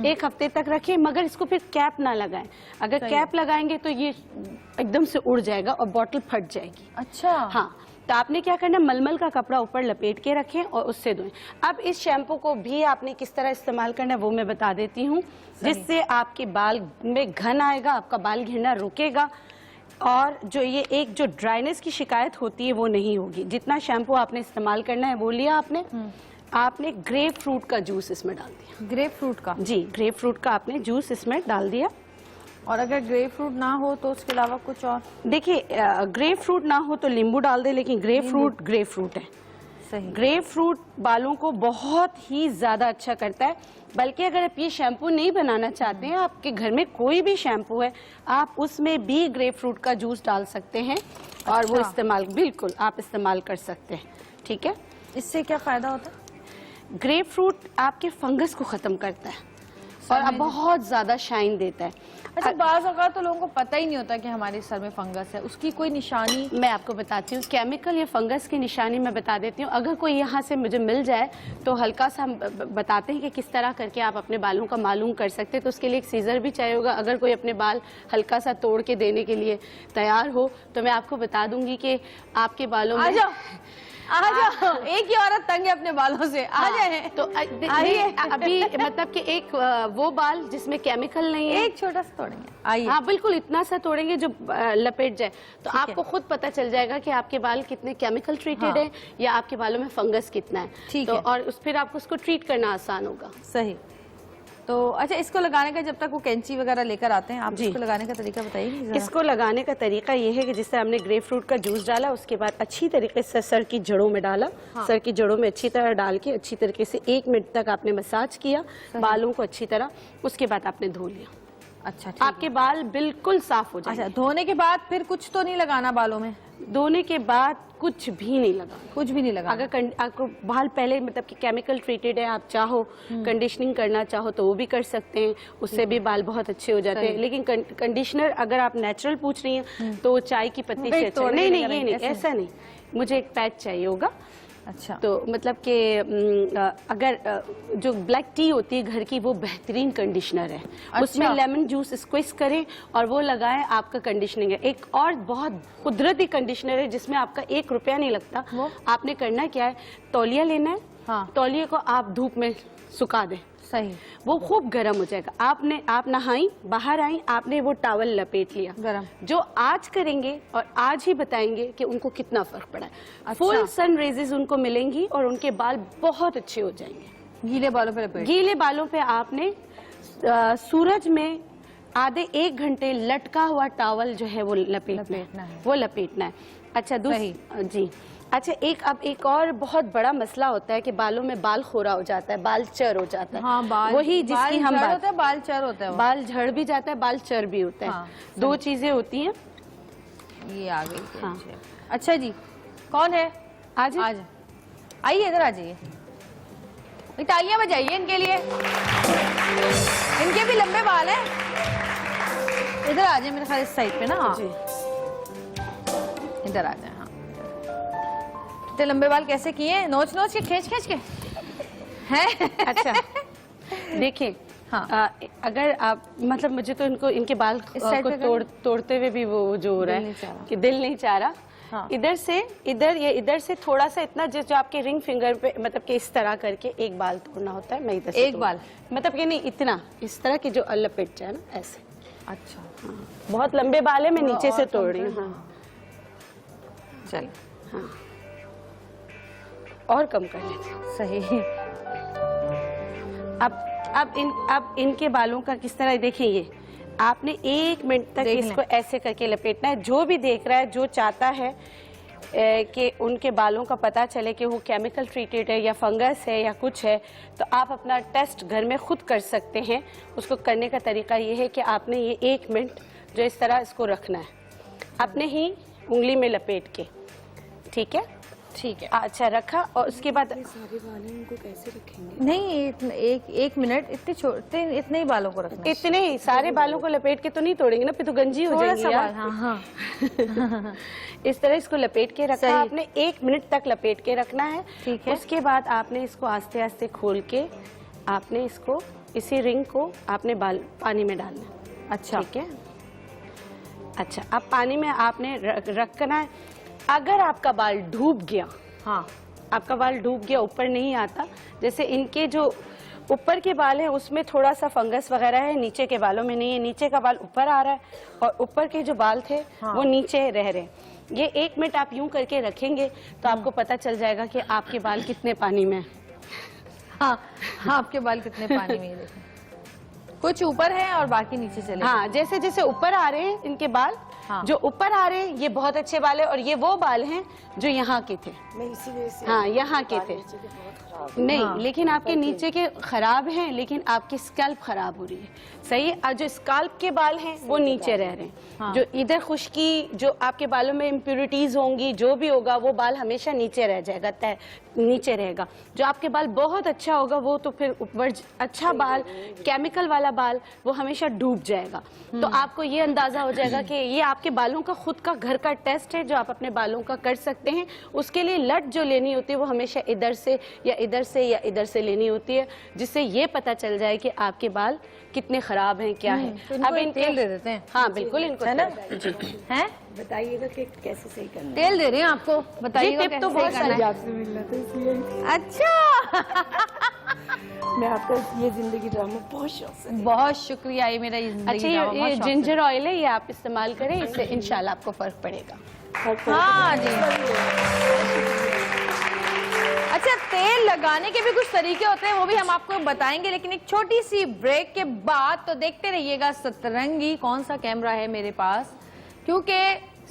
Speaker 7: एक हफ्ते तक रखें, मगर इसको फिर कैप ना लगाएं। अगर कैप लगाएंगे तो ये एकदम से उड़ जाएगा और बॉटल फट जाएगी।
Speaker 1: अच्छा,
Speaker 7: हाँ, तो आपने क्या करना है, मलमल का कपड़ा ऊपर लपेट के रखें और उससे धोएं। अब इस शैम्पू को भी आपने किस तरह इस्तेमाल करना है वो मैं बता देती हूँ, जिससे आपके बाल में घन आएगा, आपका बाल घिरना रुकेगा और जो ये एक जो ड्राइनेस की शिकायत होती है वो नहीं होगी। जितना शैम्पू आपने इस्तेमाल करना है वो लिया आपने ग्रेप फ्रूट का जूस इसमें डाल दिया।
Speaker 1: ग्रेप फ्रूट का?
Speaker 7: जी, ग्रेप फ्रूट का आपने जूस इसमें डाल दिया।
Speaker 1: और अगर ग्रेप फ्रूट ना हो तो उसके अलावा कुछ और?
Speaker 7: देखिए, ग्रेप फ्रूट ना हो तो नींबू डाल दे, लेकिन ग्रेप फ्रूट है।
Speaker 1: सही।
Speaker 7: ग्रेप फ्रूट बालों को बहुत ही ज्यादा अच्छा करता है। बल्कि अगर आप ये शैम्पू नहीं बनाना चाहते हैं, आपके घर में कोई भी शैम्पू है, आप उसमें भी ग्रेप फ्रूट का जूस डाल सकते हैं और वो इस्तेमाल बिल्कुल आप इस्तेमाल कर सकते हैं। ठीक है,
Speaker 1: इससे क्या फायदा होता है?
Speaker 7: ग्रेप फ्रूट आपके फंगस को खत्म करता है और अब बहुत ज्यादा शाइन देता है।
Speaker 1: अच्छा, बाज़ औक़ात तो लोगों को पता ही नहीं होता कि हमारे सर में फंगस है, उसकी कोई निशानी?
Speaker 7: मैं आपको बताती हूँ, केमिकल या फंगस की निशानी मैं बता देती हूँ। अगर कोई यहाँ से मुझे मिल जाए तो हल्का सा हम बताते हैं कि किस तरह करके आप अपने बालों का मालूम कर सकते हैं। तो उसके लिए एक सीजर भी चाहिए होगा। अगर कोई अपने बाल हल्का सा तोड़ के देने के लिए तैयार हो तो मैं आपको बता दूंगी कि आपके बालों में
Speaker 1: आ जाओ, एक ही औरत तंग है अपने बालों से, आ जाए।
Speaker 7: तो अभी मतलब कि एक वो बाल जिसमें केमिकल नहीं है,
Speaker 1: एक छोटा सा तोड़ेंगे, आइए।
Speaker 7: हाँ बिल्कुल, इतना सा तोड़ेंगे जो लपेट जाए, तो आपको खुद पता चल जाएगा कि आपके बाल कितने केमिकल ट्रीटेड है या आपके बालों में फंगस कितना है।
Speaker 1: ठीक
Speaker 7: है।
Speaker 1: है।
Speaker 7: और फिर आपको उसको ट्रीट करना आसान होगा।
Speaker 1: सही। तो अच्छा, इसको लगाने का जब तक वो कैंची वगैरह लेकर आते हैं, आप इसको लगाने का तरीका बताइए।
Speaker 7: इसको लगाने का तरीका ये है कि जिस तरह हमने ग्रेप फ्रूट का जूस डाला, उसके बाद अच्छी तरीके से सर की जड़ों में डाला। सर की जड़ों में अच्छी तरह डाल के अच्छी तरीके से 1 मिनट तक आपने मसाज किया बालों को अच्छी तरह। उसके बाद आपने धो लिया।
Speaker 1: अच्छा,
Speaker 7: आपके बाल बिल्कुल साफ हो जाएंगे।
Speaker 1: अच्छा, धोने के बाद फिर कुछ तो नहीं लगाना बालों में?
Speaker 7: धोने के बाद कुछ भी नहीं लगा,
Speaker 1: कुछ भी नहीं लगा।
Speaker 7: अगर आपको बाल पहले मतलब कि केमिकल ट्रीटेड है, आप चाहो कंडीशनिंग करना चाहो तो वो भी कर सकते हैं, उससे भी बाल बहुत अच्छे हो जाते हैं। लेकिन कंडीशनर अगर आप नेचुरल पूछ रही हैं तो चाय की पत्ती से अच्छा नहीं, ये नहीं, ऐसा नहीं, मुझे एक पैच चाहिए होगा।
Speaker 1: अच्छा,
Speaker 7: तो मतलब कि अगर जो ब्लैक टी होती है घर की, वो बेहतरीन कंडीशनर है।
Speaker 1: अच्छा।
Speaker 7: उसमें लेमन जूस स्क्विज करें और वो लगाएं, आपका कंडीशनिंग है। एक और बहुत कुदरती कंडीशनर है जिसमें आपका 1 रुपया नहीं लगता। आपने करना क्या है, तौलिया लेना है।
Speaker 1: हाँ।
Speaker 7: तौलिए को आप धूप में सुखा दें।
Speaker 1: सही।
Speaker 7: वो खूब गर्म हो जाएगा। आप नहाई, बाहर आई, आपने वो टॉवल लपेट लिया।
Speaker 1: गरम।
Speaker 7: जो आज करेंगे और आज ही बताएंगे कि उनको कितना फर्क पड़ा है।
Speaker 1: अच्छा।
Speaker 7: फुल सन रेजेस उनको मिलेंगी और उनके बाल बहुत अच्छे हो जाएंगे।
Speaker 1: गीले बालों पे लपेट?
Speaker 7: गीले बालों पे आपने सूरज में आधे 1 घंटे लटका हुआ टॉवल जो है वो लपेटना है। वो लपेटना है। अच्छा, जी। अच्छा, अब एक और बहुत बड़ा मसला होता है कि बालों में बाल खोरा हो जाता है, बाल चर हो जाता है।
Speaker 1: हाँ, बाल,
Speaker 7: वही जिसकी हम बात,
Speaker 1: होता है, बाल चर होता है।
Speaker 7: बाल झड़ भी जाता है, बाल चर भी होता है।
Speaker 1: हाँ,
Speaker 7: 2 चीजें होती हैं।
Speaker 1: ये आ गई।
Speaker 7: हाँ।
Speaker 1: अच्छा जी, कौन है?
Speaker 7: आज
Speaker 1: आइए, इधर आ जाइए, तालियां बजाइए इनके लिए, इनके भी लंबे बाल हैं। इधर आ जाए, मेरे ख्याल इस साइड पे ना। हाँ, इधर आ जाए। हाँ, इतने लंबे बाल कैसे किए? नोच नोच के, खींच खींच के हैं?
Speaker 7: अच्छा, देखिए। हाँ, अगर आप मतलब मुझे तो इनके बाल को तोड़ते हुए भी वो जो हो रहा है कि दिल नहीं चाह रहा।
Speaker 1: हाँ।
Speaker 7: इधर से इधर, ये इधर से थोड़ा सा इतना जो आपके रिंग फिंगर पे, मतलब कि इस तरह करके एक बाल तोड़ना होता है। मैं इधर से
Speaker 1: एक बाल?
Speaker 7: मतलब कि नहीं, इतना इस तरह की जो लपेट जाए ना, ऐसे।
Speaker 1: अच्छा
Speaker 7: बहुत लंबे बाल है, मैं नीचे से तोड़ रही हूँ। हाँ,
Speaker 1: चल
Speaker 7: और कम कर लेते हैं।
Speaker 1: सही।
Speaker 7: अब इनके बालों का किस तरह, देखिए ये आपने 1 मिनट तक
Speaker 1: देख
Speaker 7: इसको ऐसे करके लपेटना है। जो भी देख रहा है, जो चाहता है कि उनके बालों का पता चले कि वो केमिकल ट्रीटेड है या फंगस है या कुछ है, तो आप अपना टेस्ट घर में खुद कर सकते हैं। उसको करने का तरीका ये है कि आपने ये 1 मिनट जो इस तरह इसको रखना है, अपने ही उंगली में लपेट के, ठीक है?
Speaker 1: ठीक है।
Speaker 7: अच्छा, रखा। और उसके बाद
Speaker 1: नहीं, एक मिनट, इतने ही बालों को रखना है।
Speaker 7: इतने ही सारे बालों को लपेट के तो नहीं तोड़ेंगे ना, फिर तो गंजी हो
Speaker 1: थोड़ा
Speaker 7: जाएंगी
Speaker 1: सा
Speaker 7: यार।
Speaker 1: बाल, हाँ हाँ।
Speaker 7: इस तरह इसको लपेट के रखा
Speaker 1: सही।
Speaker 7: आपने, 1 मिनट तक लपेट के रखना है।
Speaker 1: ठीक है।
Speaker 7: उसके बाद आपने इसको आस्ते आस्ते खोल के, आपने इसको, इसी रिंग को आपने पानी में डालना है।
Speaker 1: अच्छा,
Speaker 7: ठीक है। अच्छा, अब पानी में आपने रखना है। अगर आपका बाल डूब गया,
Speaker 1: हाँ,
Speaker 7: आपका बाल डूब गया, ऊपर नहीं आता, जैसे इनके जो ऊपर के बाल हैं उसमें थोड़ा सा फंगस वगैरह है, नीचे के बालों में नहीं है। नीचे का बाल ऊपर आ रहा है और ऊपर के जो बाल थे वो नीचे रह रहे हैं। ये 1 मिनट आप यूं करके रखेंगे तो आपको पता चल जाएगा कि आपके बाल कितने पानी में हैं।
Speaker 1: हाँ, आपके बाल कितने पानी में, ये देखें, कुछ ऊपर है और बाकी नीचे चले।
Speaker 7: हाँ, जैसे जैसे ऊपर आ रहे हैं इनके बाल,
Speaker 1: हाँ।
Speaker 7: जो ऊपर आ रहे हैं ये बहुत अच्छे बाल है, और ये वो बाल हैं जो यहाँ के थे। हाँ, यहाँ के थे। नहीं,
Speaker 1: हाँ।
Speaker 7: लेकिन आपके नीचे के खराब हैं, लेकिन आपकी स्कैल्प खराब हो रही है। सही है। और जो स्कैल्प के बाल हैं वो नीचे रह रहे हैं।
Speaker 1: हाँ।
Speaker 7: जो इधर खुश्की, जो आपके बालों में इम्प्योरिटीज होंगी, जो भी होगा वो बाल हमेशा नीचे रह जाएगा, नीचे रहेगा। जो आपके बाल बहुत अच्छा होगा वो तो फिर ऊपर, अच्छा बाल, केमिकल वाला बाल, वो हमेशा डूब जाएगा। तो आपको ये अंदाजा हो जाएगा कि ये आपके बालों का खुद का घर का टेस्ट है जो आप अपने बालों का कर सकते हैं। उसके लिए लट जो लेनी होती है वो हमेशा इधर से या इधर से या इधर से लेनी होती है, जिससे ये पता चल जाए कि आपके बाल कितने खराब हैं, क्या है।
Speaker 1: तो इनको एक तेल दे देते हैं।
Speaker 7: हाँ बिल्कुल, इनको
Speaker 1: है ना?
Speaker 7: जी
Speaker 1: हैं?
Speaker 6: बताइएगा कि कैसे सही करना
Speaker 1: तेल दे रहे हैं आपको, बताइएगा
Speaker 7: टिप
Speaker 1: कैसे
Speaker 7: तो बहुत
Speaker 1: सही करना
Speaker 6: है।
Speaker 1: है।
Speaker 6: आपसे मिलना था इसलिए
Speaker 1: अच्छा।
Speaker 6: मैं आपका ये जिंदगी ड्रामा बहुत शौक से।
Speaker 1: बहुत शुक्रिया, ये मेरा जिंदगी
Speaker 7: अच्छा,
Speaker 1: ड्रामा बहुत
Speaker 7: ये
Speaker 1: शौक से।
Speaker 7: जिंजर ऑयल है, ये आप इस्तेमाल करें, इससे इंशाल्लाह आपको फर्क पड़ेगा।
Speaker 1: हाँ जी। अच्छा, तेल लगाने के भी कुछ तरीके होते हैं, वो भी हम आपको बताएंगे, लेकिन एक छोटी सी ब्रेक के बाद। तो देखते रहिएगा सतरंगी। कौन सा कैमरा है मेरे पास, क्योंकि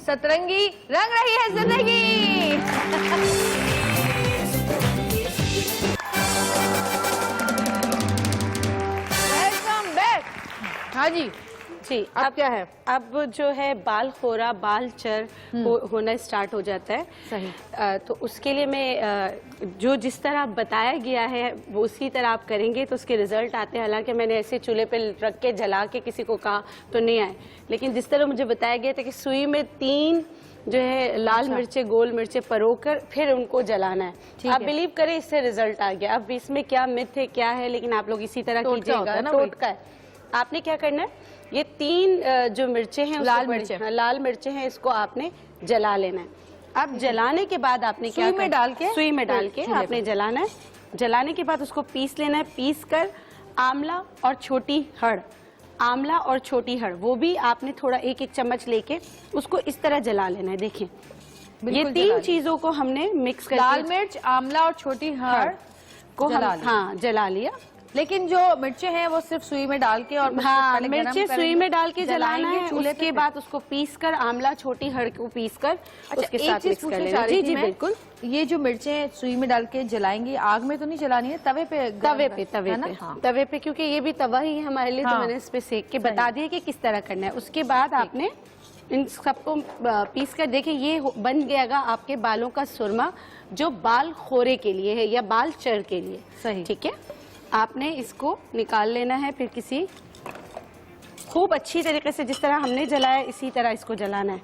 Speaker 1: सतरंगी रंग रही है जिंदगी। Welcome back. हाँ जी
Speaker 7: जी,
Speaker 1: अब क्या है?
Speaker 7: अब जो है बाल खोरा, बाल चर होना स्टार्ट हो जाता है।
Speaker 1: सही।
Speaker 7: तो उसके लिए मैं जो जिस तरह बताया गया है वो उसी तरह आप करेंगे तो उसके रिजल्ट आते हैं। हालांकि मैंने ऐसे चूल्हे पे रख के जला के किसी को कहा तो नहीं आए, लेकिन जिस तरह मुझे बताया गया था कि सुई में 3 जो है लाल मिर्चें, गोल मिर्चें परोकर फिर उनको जलाना है। आप बिलीव करें, इससे रिजल्ट आ गया। अब इसमें क्या मिथ है, क्या है, लेकिन आप लोग इसी तरह कीजिएगा। टोटका है। आपने क्या करना है, ये 3 जो मिर्चें हैं,
Speaker 1: लाल मिर्चें,
Speaker 7: लाल मिर्चें हैं, इसको आपने जला लेना है। अब जलाने के बाद आपने क्या
Speaker 1: सुई में डाल के,
Speaker 7: सुई में डाल के आपने जलाना है। जलाने के बाद उसको पीस लेना है। पीस कर आंवला और छोटी हड़, आंवला और छोटी हड़ वो भी आपने थोड़ा 1-1 चम्मच लेके उसको इस तरह जला लेना है। देखिए, ये 3 चीजों को हमने मिक्स कर,
Speaker 1: लाल मिर्च, आंवला और छोटी हड़
Speaker 7: को हम जला लिया।
Speaker 1: लेकिन जो मिर्चें हैं वो सिर्फ सुई में डाल के, और
Speaker 7: हाँ, मिर्चें सुई में डाल के जलाना है।
Speaker 1: चूल्हे
Speaker 7: उसके बाद उसको पीस कर, आंवला छोटी हड़ को पीस कर
Speaker 1: अच्छा,
Speaker 7: उसके
Speaker 1: एक
Speaker 7: साथ
Speaker 1: चीज
Speaker 7: मिक्स कर
Speaker 1: पूछना
Speaker 7: लेना।
Speaker 1: चाह रही
Speaker 7: जी
Speaker 1: थी
Speaker 7: जी
Speaker 1: मैं,
Speaker 7: बिल्कुल।
Speaker 1: ये जो मिर्चें सुई में डाल के जलाएंगी, आग में तो नहीं जलानी है, तवे पे?
Speaker 7: तवे पे, तवे
Speaker 1: है ना?
Speaker 7: पे,
Speaker 1: हाँ।
Speaker 7: तवे पे, क्योंकि ये भी तवा ही है हमारे लिए।
Speaker 1: हाँ।
Speaker 7: तो मैंने इस पे सेक के बता दिया कि किस तरह करना है। उसके बाद आपने इन सबको पीस कर, देखिए ये बन गएगा आपके बालों का सुरमा, जो बाल खोरे के लिए है या बाल चर के लिए।
Speaker 1: सही।
Speaker 7: ठीक है। आपने इसको निकाल लेना है। फिर किसी खूब अच्छी तरीके से, जिस तरह हमने जलाया इसी तरह इसको जलाना है।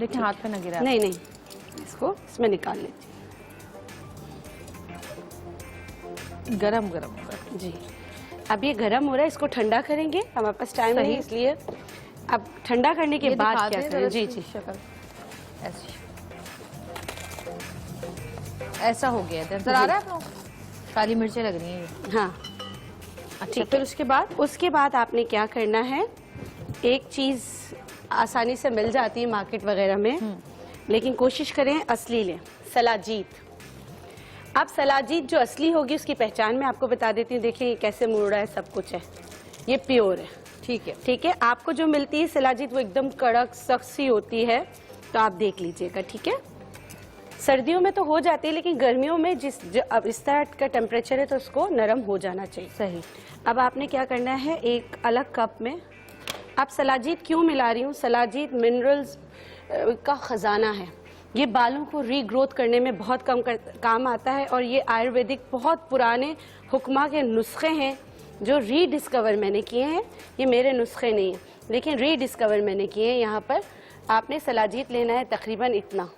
Speaker 1: देखिए हाथ पे न गिरा।
Speaker 7: नहीं नहीं, इसको इसमें निकाल लेते
Speaker 1: गरम गरम
Speaker 7: जी। अब ये गरम हो रहा है, इसको ठंडा करेंगे। हमारे पास टाइम नहीं, इसलिए अब ठंडा करने के बाद क्या करें? जी जी,
Speaker 1: शक्ल ऐसी। ऐसा हो गया है, नजर आ रहा है आप लोगों को? काली मिर्चें लग रही हैं ये।
Speaker 7: हाँ,
Speaker 1: अच्छा, फिर उसके बाद
Speaker 7: आपने क्या करना है, एक चीज़ आसानी से मिल जाती है मार्केट वगैरह में, लेकिन कोशिश करें असली लें, सलाजीत। अब सलाजीत जो असली होगी उसकी पहचान मैं आपको बता देती हूँ। देखिए ये कैसे मुड़ा है, सब कुछ है, ये प्योर है।
Speaker 1: ठीक है।
Speaker 7: ठीक है, आपको जो मिलती है सलाजीत वो एकदम कड़क सख्त सी होती है, तो आप देख लीजिएगा। ठीक है, सर्दियों में तो हो जाती है, लेकिन गर्मियों में अब इस तरह का टेम्परेचर है तो उसको नरम हो जाना चाहिए।
Speaker 1: सही।
Speaker 7: अब आपने क्या करना है, एक अलग कप में, आप सलाजीत क्यों मिला रही हूँ, सलाजीत मिनरल्स का खजाना है। ये बालों को रीग्रोथ करने में बहुत काम आता है, और ये आयुर्वेदिक बहुत पुराने हुक्मा के नुस्खे हैं जो रीडिस्कवर मैंने किए हैं। ये मेरे नुस्खे नहीं हैं, लेकिन रीडिस्कवर मैंने किए हैं। यहाँ पर आपने सलाजीत लेना है तकरीबन इतना,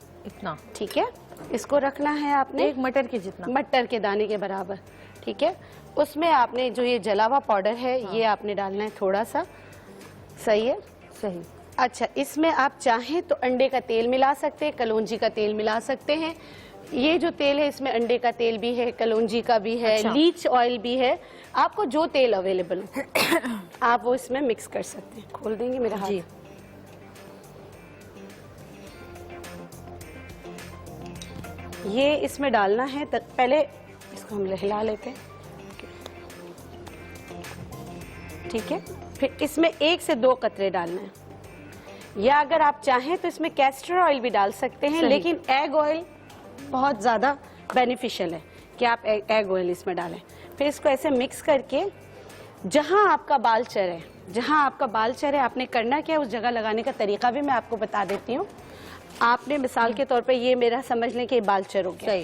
Speaker 7: ठीक है। इसको रखना है आपने
Speaker 1: एक मटर के जितना,
Speaker 7: मटर के दाने के बराबर। ठीक है, उसमें आपने जो ये जलावा पाउडर है ये आपने डालना है थोड़ा सा। सही है,
Speaker 1: सही।
Speaker 7: अच्छा, इसमें आप चाहें तो अंडे का तेल मिला सकते हैं, कलौंजी का तेल मिला सकते हैं। ये जो तेल है इसमें अंडे का तेल भी है, कलौंजी का भी है,
Speaker 1: अच्छा।
Speaker 7: लीच ऑयल भी है। आपको जो तेल अवेलेबल हो आप वो इसमें मिक्स कर सकते हैं। खोल देंगे मेरा हाथ?
Speaker 1: जी।
Speaker 7: ये इसमें डालना है, पहले इसको हम हिला लेते हैं। ठीक है, फिर इसमें 1 से 2 कतरे डालना है, या अगर आप चाहें तो इसमें कैस्टर ऑयल भी डाल सकते हैं, लेकिन एग ऑयल बहुत ज़्यादा बेनिफिशियल है कि आप एग ऑयल इसमें डालें। फिर इसको ऐसे मिक्स करके जहां आपका बाल चर है आपने करना क्या है, उस जगह लगाने का तरीका भी मैं आपको बता देती हूँ। आपने मिसाल के तौर पे ये मेरा समझ लें कि बाल चर हो गया,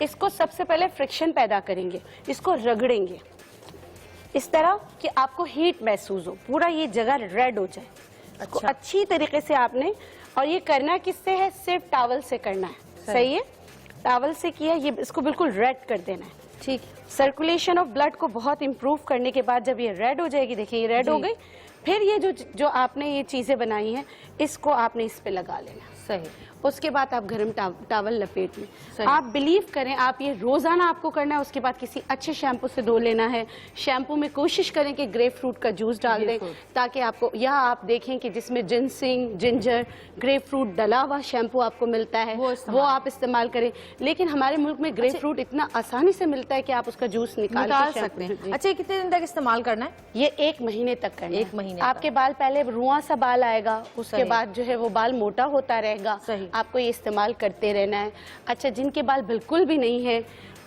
Speaker 7: इसको सबसे पहले फ्रिक्शन पैदा करेंगे, इसको रगड़ेंगे इस तरह कि आपको हीट महसूस हो, पूरा ये जगह रेड हो जाए। इसको अच्छी तरीके से आपने, और ये करना किससे है, सिर्फ टॉवल से करना है। सही है, टॉवल से किया, ये इसको बिल्कुल रेड कर देना है। ठीक, सर्कुलेशन ऑफ ब्लड को बहुत इम्प्रूव करने के बाद जब ये रेड हो जाएगी, देखिए ये रेड हो गई, फिर ये जो आपने ये चीजें बनाई हैं इसको आपने इस पे लगा लेना।
Speaker 1: सही।
Speaker 7: उसके बाद आप गर्म टॉवल लपेट लें। आप बिलीव करें, आप ये रोजाना आपको करना है। उसके बाद किसी अच्छे शैम्पू से धो लेना है। शैम्पू में कोशिश करें कि ग्रेप फ्रूट का जूस डाल दें, ताकि आपको, या आप देखें कि जिसमें जिनसिंग, जिंजर, ग्रेप फ्रूट डला हुआ शैम्पू आपको मिलता है, वो आप इस्तेमाल करें। लेकिन हमारे मुल्क में ग्रेप फ्रूट इतना आसानी से मिलता है कि आप उसका जूस निकाल
Speaker 1: सकते हैं। अच्छा, कितने दिन तक इस्तेमाल करना है?
Speaker 7: ये 1 महीने तक करना है।
Speaker 1: 1 महीने
Speaker 7: आपके बाल पहले रुआ सा बाल आएगा, उसके बाद जो है वो बाल मोटा होता रहेगा। आपको ये इस्तेमाल करते रहना है। अच्छा, जिनके बाल बिल्कुल भी नहीं है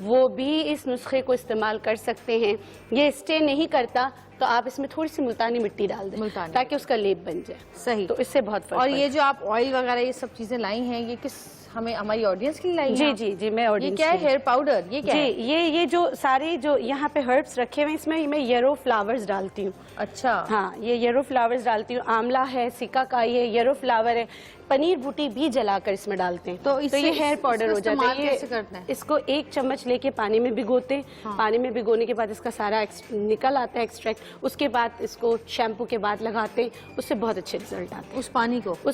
Speaker 7: वो भी इस नुस्खे को इस्तेमाल कर सकते हैं। ये स्टे नहीं करता तो आप इसमें थोड़ी सी मुल्तानी मिट्टी डाल दें, ताकि उसका लेप बन जाए।
Speaker 1: सही,
Speaker 7: तो इससे बहुत फर्क।
Speaker 1: और ये जो आप ऑयल वगैरह ये सब चीजें लाई हैं, ये किस, हमें हमारी ऑडियंस के लिए लाई हैं?
Speaker 7: जी, मैं ऑडियंस।
Speaker 1: ये क्या है, हेयर पाउडर? ये क्या है?
Speaker 7: ये जो सारे जो यहाँ पे हर्ब्स रखे हुए हैं, इसमें मैं येलो फ्लावर्स डालती हूँ।
Speaker 1: अच्छा।
Speaker 7: हाँ, ये येलो फ्लावर्स डालती हूँ। आंवला है, सिकाकाई है, येलो फ्लावर है, पनीर बूटी भी जलाकर इसमें डालते हैं। तो ये हेयर पाउडर हो जाता है।
Speaker 1: कैसे करते हैं?
Speaker 7: इसको 1 चम्मच लेके पानी में भिगोते हैं। पानी में भिगोने के बाद इसका सारा निकल आता है एक्सट्रैक्ट। उसके बाद इसको शैम्पू के बाद लगाते हैं, उससे बहुत अच्छे रिजल्ट आते हैं। उस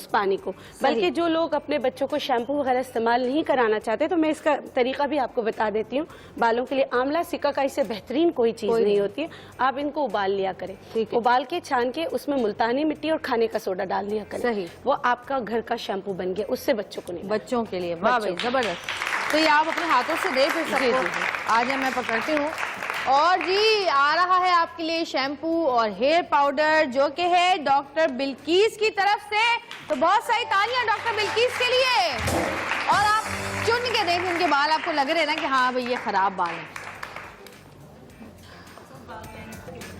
Speaker 7: पानी को बल्कि जो लोग अपने बच्चों को शैम्पू वगैरह इस्तेमाल नहीं कराना चाहते, तो मैं इसका तरीका भी आपको बता देती हूँ। बालों के लिए आंवला, सिकाकाई से बेहतरीन कोई चीज नहीं होती है। आप इनको उबाल लिया करें, उबाल के छान के उसमें मुल्तानी मिट्टी और खाने का सोडा डाल लिया करें। वो आपका घर का शैम्पू बन गया, उससे बच्चों को नहीं,
Speaker 1: बच्चों के लिए। वाह भाई, जबरदस्त। तो ये आप अपने हाथों से देख सकते। आज मैं पकड़ती हूँ। और जी आ रहा है आपके लिए शैम्पू और हेयर पाउडर, जो कि है डॉक्टर बिल्किस की तरफ से। तो बहुत सारी तालियां डॉक्टर बिल्किस के लिए। और आप चुन के देखें, उनके बाल आपको लग रहे हैं ना कि हाँ भाई ये खराब बाल है।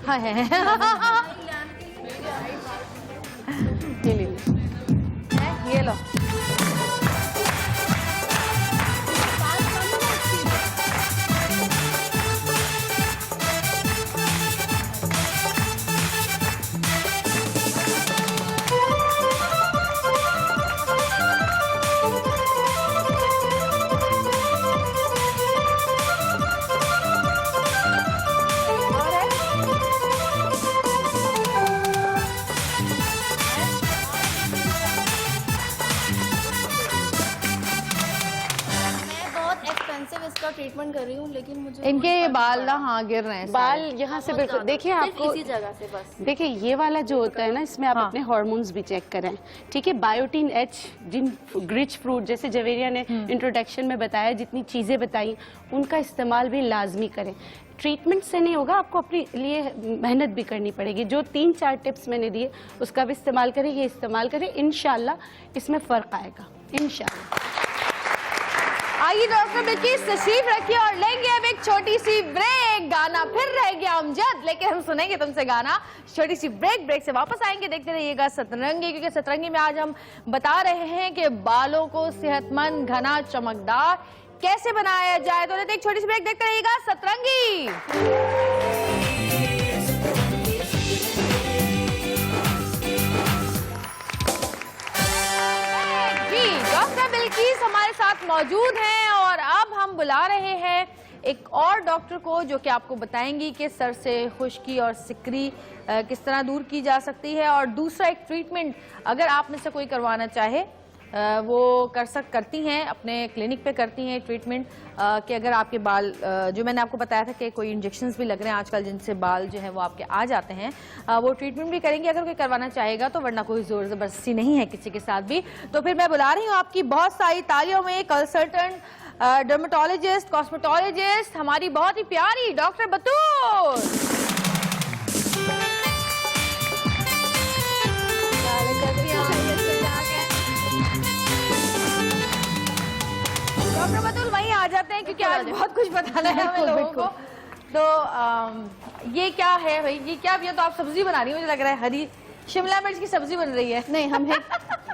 Speaker 1: हाँ है। ये लो।
Speaker 5: रही हूँ, लेकिन मुझे
Speaker 1: इनके ये बाल ना हाँ गिर रहे हैं
Speaker 7: बाल यहाँ से बिल्कुल देखिए आपको
Speaker 5: इसी जगह से बस।
Speaker 7: देखिए ये वाला जो होता है ना, इसमें आप अपने हार्मोन्स भी चेक करें, ठीक है। बायोटिन एच, जिन रिच फ्रूट जैसे जवेरिया ने इंट्रोडक्शन में बताया, जितनी चीजें बताई उनका इस्तेमाल भी लाजमी करें। ट्रीटमेंट से नहीं होगा, आपको अपने लिए मेहनत भी करनी पड़ेगी। जो 3-4 टिप्स मैंने दिए उसका भी इस्तेमाल करें, ये इस्तेमाल करें, इंशाल्लाह इसमें फर्क आएगा इंशाल्लाह।
Speaker 1: आइए डॉक्टर बिल्किस तशरीफ रखिए और लेंगे अब एक छोटी सी ब्रेक। गाना फिर रह गया अमजद, लेकिन हम सुनेंगे तुमसे गाना। छोटी सी ब्रेक से वापस आएंगे। देखते रहिएगा सतरंगी, क्योंकि सतरंगी में आज हम बता रहे हैं कि बालों को सेहतमंद, घना, चमकदार कैसे बनाया जाए। तो लेते एक छोटी सी ब्रेक, देखते रहिएगा सतरंगी। डॉक्टर बिल्किस हमारे साथ मौजूद हैं और अब हम बुला रहे हैं एक और डॉक्टर को, जो कि आपको बताएंगी कि सर से खुश्की और सिकरी किस तरह दूर की जा सकती है। और दूसरा एक ट्रीटमेंट अगर आप में से कोई करवाना चाहे वो करती हैं, अपने क्लिनिक पे करती हैं ट्रीटमेंट कि अगर आपके बाल जो मैंने आपको बताया था कि कोई इंजेक्शंस भी लग रहे हैं आजकल जिनसे बाल जो है वो आपके आ जाते हैं, वो ट्रीटमेंट भी करेंगे अगर कोई करवाना चाहेगा तो, वरना कोई जोर जबरदस्ती नहीं है किसी के साथ भी। तो फिर मैं बुला रही हूँ आपकी बहुत सारी तालियों में कंसल्टेंट डर्मेटोलॉजिस्ट, कॉस्मेटोलॉजिस्ट, हमारी बहुत ही प्यारी डॉक्टर बतूल। डॉक्टर बतूल वहीं आ जाते हैं क्योंकि आज बहुत कुछ बताना है हमें लोगों को। तो ये क्या है भाई, ये क्या, ये तो आप सब्जी बना रही हो, मुझे लग रहा है हरी शिमला मिर्च की सब्जी बन रही है।
Speaker 8: नहीं, हम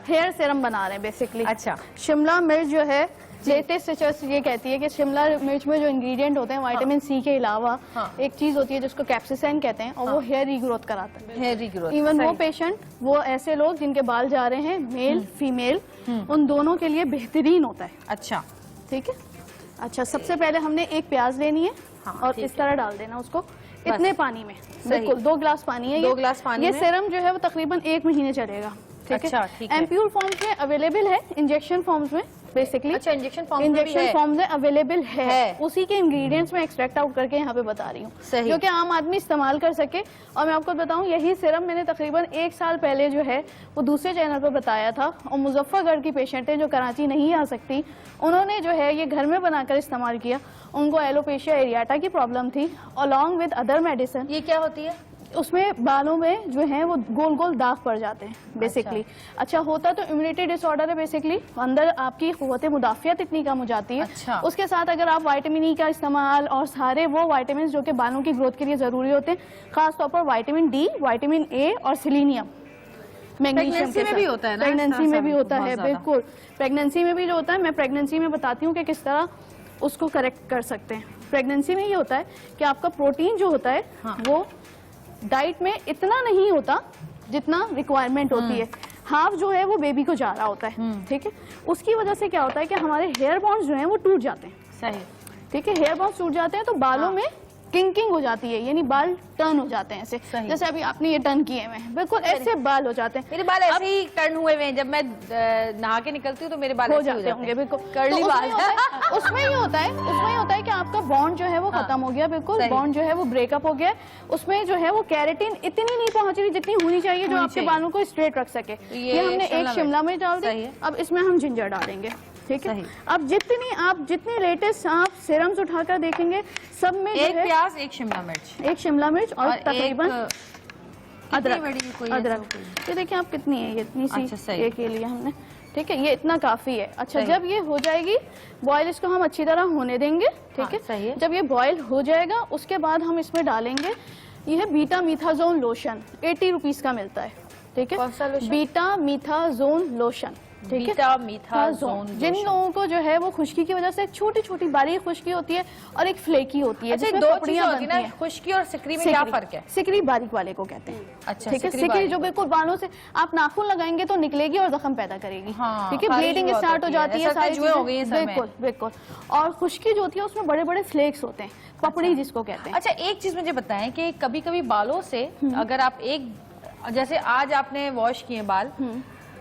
Speaker 8: हेयर सीरम बना रहे हैं बेसिकली।
Speaker 1: अच्छा।
Speaker 8: शिमला मिर्च जो है, लेटेस्ट रिसर्च ये कहती है कि शिमला मिर्च में जो इंग्रेडिएंट होते हैं विटामिन सी के अलावा एक चीज होती है जिसको कैप्सिसिन कहते हैं, और वो हेयर रीग्रोथ कराता है।
Speaker 1: Hair regrowth.
Speaker 8: इवन वो पेशेंट, वो ऐसे लोग जिनके बाल जा रहे हैं, मेल फीमेल, उन दोनों के लिए बेहतरीन होता है।
Speaker 1: अच्छा,
Speaker 8: ठीक है। अच्छा, सबसे पहले हमने एक प्याज लेनी है और इस तरह डाल देना उसको इतने पानी में, बिल्कुल 2 गिलास पानी है।
Speaker 1: 2 गिलास पानी
Speaker 8: ये
Speaker 1: में।
Speaker 8: सीरम जो है वो तकरीबन 1 महीने चलेगा। ठीक
Speaker 1: अच्छा,
Speaker 8: है।
Speaker 1: ठीक है।
Speaker 8: एम्प्यूल फॉर्म्स में अवेलेबल है, इंजेक्शन फॉर्म्स में बेसिकली।
Speaker 1: अच्छा, इंजेक्शन
Speaker 8: फॉर्म में अवेलेबल है। उसी के इंग्रेडिएंट्स में एक्सट्रैक्ट आउट करके यहाँ पे बता रही हूँ, जो कि आम आदमी इस्तेमाल कर सके। और मैं आपको बताऊँ, यही सिरम मैंने तकरीबन 1 साल पहले जो है वो दूसरे चैनल पर बताया था, और मुजफ्फरगढ़ की पेशेंट है जो कराची नहीं आ सकती, उन्होंने जो है ये घर में बनाकर इस्तेमाल किया। उनको एलोपेशिया एरियाटा की प्रॉब्लम थी, अलॉन्ग विद अदर मेडिसिन।
Speaker 1: ये क्या होती है?
Speaker 8: उसमें बालों में जो है वो गोल गोल दाग पड़ जाते हैं बेसिकली। अच्छा, होता तो इम्यूनिटी डिसऑर्डर है बेसिकली, अंदर आपकी क़ुव्वत मुदाफ़ियत इतनी कम हो जाती है।
Speaker 1: अच्छा।
Speaker 8: उसके साथ अगर आप विटामिन ई का इस्तेमाल और सारे वो विटामिन जो कि बालों की ग्रोथ के लिए ज़रूरी होते हैं, खासतौर पर विटामिन डी, विटामिन ए और सेलेनियम, मैग्नीशियम
Speaker 1: में भी होता है ना?
Speaker 8: प्रेगनेंसी में भी होता है, बिल्कुल। प्रेगनेंसी में भी जो होता है, मैं प्रेगनेंसी में बताती हूँ कि किस तरह उसको करेक्ट कर सकते हैं। प्रेगनेंसी में ये होता है कि आपका प्रोटीन जो होता है वो डाइट में इतना नहीं होता जितना रिक्वायरमेंट होती है। हाफ जो है वो बेबी को जा रहा होता है। ठीक है। उसकी वजह से क्या होता है कि हमारे हेयर बॉन्ड्स जो हैं वो टूट जाते हैं।
Speaker 1: सही।
Speaker 8: ठीक है। हेयर बॉन्ड्स टूट जाते हैं तो बालों में किंकिंग हो जाती है, यानी बाल टर्न हो जाते हैं ऐसे, जैसे अभी आपने ये टर्न किए हुए हैं, बिल्कुल ऐसे बाल हो जाते हैं।
Speaker 1: मेरे बाल ऐसे ही टर्न हुए हुए हैं, जब मैं नहा के निकलती हूँ तो मेरे बाल
Speaker 8: हो
Speaker 1: ऐसे
Speaker 8: जाते होंगे, बिल्कुल
Speaker 1: कर्ली बाल।
Speaker 8: उसमें ही होता है कि आपका बॉन्ड जो है वो खत्म हो गया, बिल्कुल बॉन्ड जो है वो ब्रेकअप हो गया। उसमें जो है वो कैरेटिन इतनी नहीं पहुंच रही जितनी होनी चाहिए, जो आपके बालों को स्ट्रेट रख सके। ये हमने एक शिमला मिर्च डाल दी, अब इसमें हम जिंजर डालेंगे। ठीक है। अब जितनी लेटेस्ट आप सीरम्स उठाकर देखेंगे, सब में
Speaker 1: एक प्याज, एक शिमला मिर्च,
Speaker 8: एक शिमला मिर्च और तकरीबन
Speaker 1: अदरक।
Speaker 8: ये देखिए आप कितनी है, ये इतनी सी ये के लिए हमने। ठीक है, ये इतना काफी है। अच्छा, जब ये हो जाएगी बॉयल, इसको हम अच्छी तरह होने देंगे। ठीक है। जब ये बॉयल हो जाएगा उसके बाद हम इसमें डालेंगे, ये है बीटा मीथाजोन लोशन, 80 रुपीज का मिलता है। ठीक है। Betamethasone lotion. ठीक है। जिन लोगों को जो है वो खुश्की की वजह से छोटी छोटी बारीक खुश्की होती है और एक फ्लेकी होती है, जिसमें पपड़ियां बनती हैं।
Speaker 1: खुश्की और सिकरी में क्या फर्क है?
Speaker 8: सिकरी बारीक वाले को कहते हैं।
Speaker 1: अच्छा।
Speaker 8: ठीक है। सिकरी जो बिल्कुल बालों से आप नाखून लगाएंगे तो निकलेगी और जख्म पैदा करेगी। ठीक है। ब्लीडिंग स्टार्ट हो जाती है, सारी चीजें, बिल्कुल बिल्कुल। और खुश्की जो होती है उसमें बड़े बड़े फ्लेक्स होते हैं, पपड़ी जिसको कहते हैं।
Speaker 1: अच्छा, एक चीज मुझे बताएं कि कभी कभी बालों से अगर आप जैसे आज आपने वॉश किए बाल,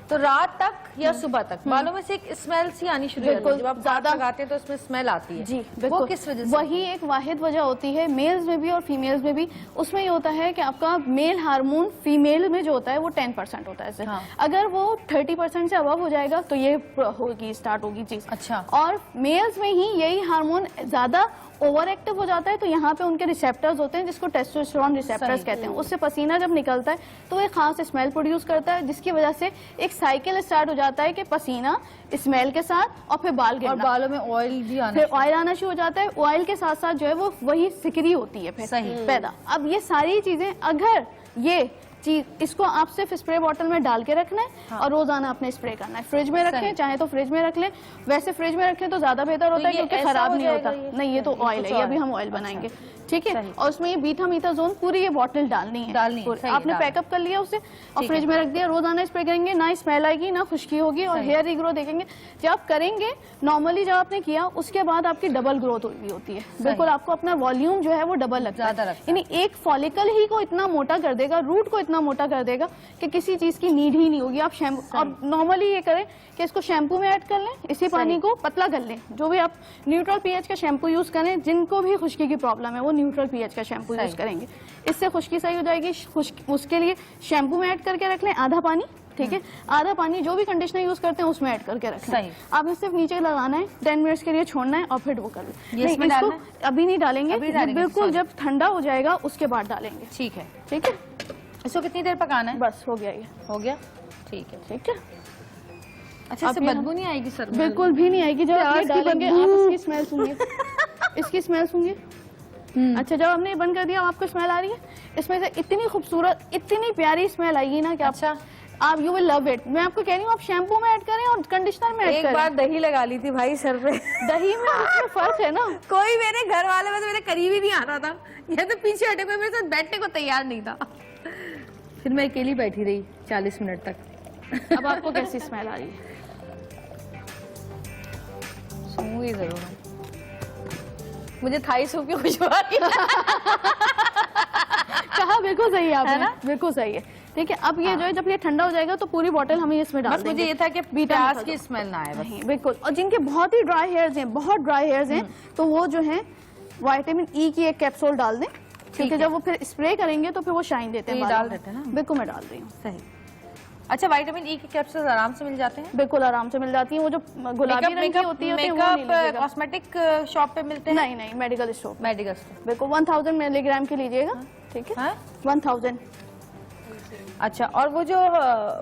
Speaker 1: तो रात तक या सुबह तक बालों में से एक स्मेल सी आनी शुरू हो जाती है, जब आप ज्यादा लगाते हैं तो उसमें स्मेल आती है।
Speaker 8: जी
Speaker 1: वो
Speaker 8: बिल्कुल,
Speaker 1: किस वजह से?
Speaker 8: वही एक वाहिद वजह होती है, मेल्स में भी और फीमेल्स में भी। उसमें ये होता है कि आपका मेल हार्मोन फीमेल में जो होता है वो 10% होता है ऐसे।
Speaker 1: हाँ।
Speaker 8: अगर वो 30% से अबव हो जाएगा तो ये होगी, स्टार्ट होगी चीज।
Speaker 1: अच्छा।
Speaker 8: और मेल्स में ही यही हार्मोन ज्यादा ओवर एक्टिव हो जाता है, तो यहाँ पे उनके रिसेप्टर्स होते हैं जिसको टेस्टोस्टेरोन रिसेप्टर्स कहते हैं। उससे पसीना जब निकलता है तो वो एक खास स्मेल प्रोड्यूस करता है, जिसकी वजह से एक साइकिल स्टार्ट हो जाता है कि पसीना स्मेल के साथ और फिर बाल गिरना,
Speaker 1: और बालों में ऑयल भी आना,
Speaker 8: फिर ऑयल आना शुरू हो जाता है। ऑयल के साथ साथ जो है वो वही सिकरी होती है फिर
Speaker 1: सही।
Speaker 8: पैदा। अब ये सारी चीजें अगर ये चीज, इसको आप सिर्फ स्प्रे बॉटल में डाल के रखना है।
Speaker 1: हाँ।
Speaker 8: और रोजाना अपने स्प्रे करना है। फ्रिज में रखें, चाहे तो फ्रिज में रख लें, वैसे फ्रिज में रखें तो ज्यादा बेहतर होता है
Speaker 1: ये
Speaker 8: क्योंकि
Speaker 1: ऐसा
Speaker 8: खराब
Speaker 1: हो
Speaker 8: नहीं होता।
Speaker 1: जाएगा ये?
Speaker 8: नहीं, ये तो
Speaker 1: ये
Speaker 8: ऑयल
Speaker 1: कुछ
Speaker 8: है, ये
Speaker 1: और
Speaker 8: अभी
Speaker 1: है।
Speaker 8: हम ऑयल बनाएंगे, ठीक है।
Speaker 1: सही।
Speaker 8: और उसमें ये बीटा मीथाजोन पूरी ये बॉटल डालनी है,
Speaker 1: सही,
Speaker 8: आपने
Speaker 1: डालनी।
Speaker 8: पैकअप कर लिया उसे और फ्रिज में रख दिया। रोजाना स्प्रे करेंगे, ना स्मेल आएगी ना खुश्की होगी और हेयर रीग्रो देखेंगे। जब आप करेंगे नॉर्मली, जब आपने किया उसके बाद आपकी डबल ग्रोथ हुई होती है। बिल्कुल, आपको अपना वॉल्यूम जो है वो डबल लगता
Speaker 1: ज्यादा
Speaker 8: है।
Speaker 1: लगता है।
Speaker 8: यानी एक फॉलिकल ही को इतना मोटा कर देगा, रूट को इतना मोटा कर देगा कि किसी चीज की नीड ही नहीं होगी। आप शैम्पू, और नॉर्मली ये करें कि इसको शैम्पू में ऐड कर लें, इसी पानी को पतला कर लें। जो भी आप न्यूट्रल पीएच का शैम्पू यूज करें, जिनको भी खुश्की की प्रॉब्लम है वो न्यूट्रल पीएच का शैम्पू यूज करेंगे, इससे खुश्की सही हो जाएगी। उसके लिए शैम्पू में ऐड करके रख लें आधा पानी, ठीक है। आधा पानी जो भी कंडीशनर यूज करते हैं उसमें ऐड करके रखें।
Speaker 1: सही।
Speaker 8: आपने सिर्फ नीचे लगाना है, 10 मिनट्स के लिए छोड़ना है और फिर वो कर लें।
Speaker 1: ये इसमें
Speaker 8: इसको
Speaker 1: डालना
Speaker 8: अभी नहीं डालेंगे,
Speaker 1: अभी डालेंगे,
Speaker 8: बिल्कुल
Speaker 1: sorry।
Speaker 8: जब ठंडा हो जाएगा उसके बाद डालेंगे,
Speaker 1: ठीक है।
Speaker 8: ठीक है।
Speaker 1: इसको कितनी देर पकाना है?
Speaker 8: बस हो गया ये,
Speaker 1: हो गया, ठीक है।
Speaker 8: ठीक है।
Speaker 1: अच्छा, इससे बदबू नहीं आएगी सर?
Speaker 8: बिल्कुल भी नहीं आएगी। जब आप ये डालेंगे आप इसकी स्मेल सुनिए, इसकी स्मेल सुनिए। अच्छा, जब आपने ये बंद कर दिया आपको स्मेल आ रही है, इसमें से इतनी खूबसूरत, इतनी प्यारी स्मेल आएगी ना कि
Speaker 1: अच्छा।
Speaker 8: आप यू विल लव इट। मैं आपको कह रही हूँ आप शैम्पू में ऐड करें और कंडीशनर में ऐड
Speaker 1: एक
Speaker 8: करें।
Speaker 1: बार दही लगा ली थी भाई सर पे।
Speaker 8: दही में और उसमें फर्क है ना।
Speaker 1: कोई मेरे घर वाले में तो मेरे करीब ही नहीं आ रहा था, ये तो पीछे हटे, कोई मेरे साथ बैठने को तैयार नहीं था। फिर मैं अकेली बैठी रही 40 मिनट तक।
Speaker 8: अब आपको कैसी स्मेल आ रही है?
Speaker 1: सूंघूंगी जरूर मैं। मुझे थाई सूप की खुशबू आ रही है।
Speaker 8: कहा बिल्कुल सही है आपने,
Speaker 1: है ना?
Speaker 8: बिल्कुल सही है। ठीक है, अब ये जो है जब ये ठंडा हो जाएगा तो पूरी बोतल हमें इसमें डाल
Speaker 1: बस
Speaker 8: देंगे।
Speaker 1: मुझे ये था कि
Speaker 8: बीटा
Speaker 1: प्याज
Speaker 8: मीठा
Speaker 1: की
Speaker 8: दो।
Speaker 1: स्मेल ना आए बस।
Speaker 8: नहीं, बिल्कुल। और जिनके बहुत ही ड्राई हेयर्स हैं, बहुत ड्राई हेयर्स हैं, तो वो जो है विटामिन ई की एक कैप्सूल डाल दें, ठीक है। जब वो फिर स्प्रे करेंगे तो फिर वो शाइन देते हैं
Speaker 1: तो ये
Speaker 8: बालों
Speaker 1: डाल
Speaker 8: में।
Speaker 1: देते हैं ना?
Speaker 8: बिल्कुल, मैं डाल रही हूँ।
Speaker 1: सही। अच्छा, विटामिन ई की कैप्सूल्स आराम से मिल जाते हैं?
Speaker 8: बिल्कुल आराम से मिल जाती है। वो जो गुलाबी रंग की होती है वो नहीं
Speaker 1: मेकअप
Speaker 8: लीजिएगा।
Speaker 1: कॉस्मेटिक शॉप पे मिलते हैं?
Speaker 8: नहीं नहीं, मेडिकल स्टोर।
Speaker 1: Medical store.
Speaker 8: बिल्कुल 1000 मिलीग्राम की लीजिएगा, ठीक है।
Speaker 1: हाँ?
Speaker 8: 1000।
Speaker 1: अच्छा, और वो जो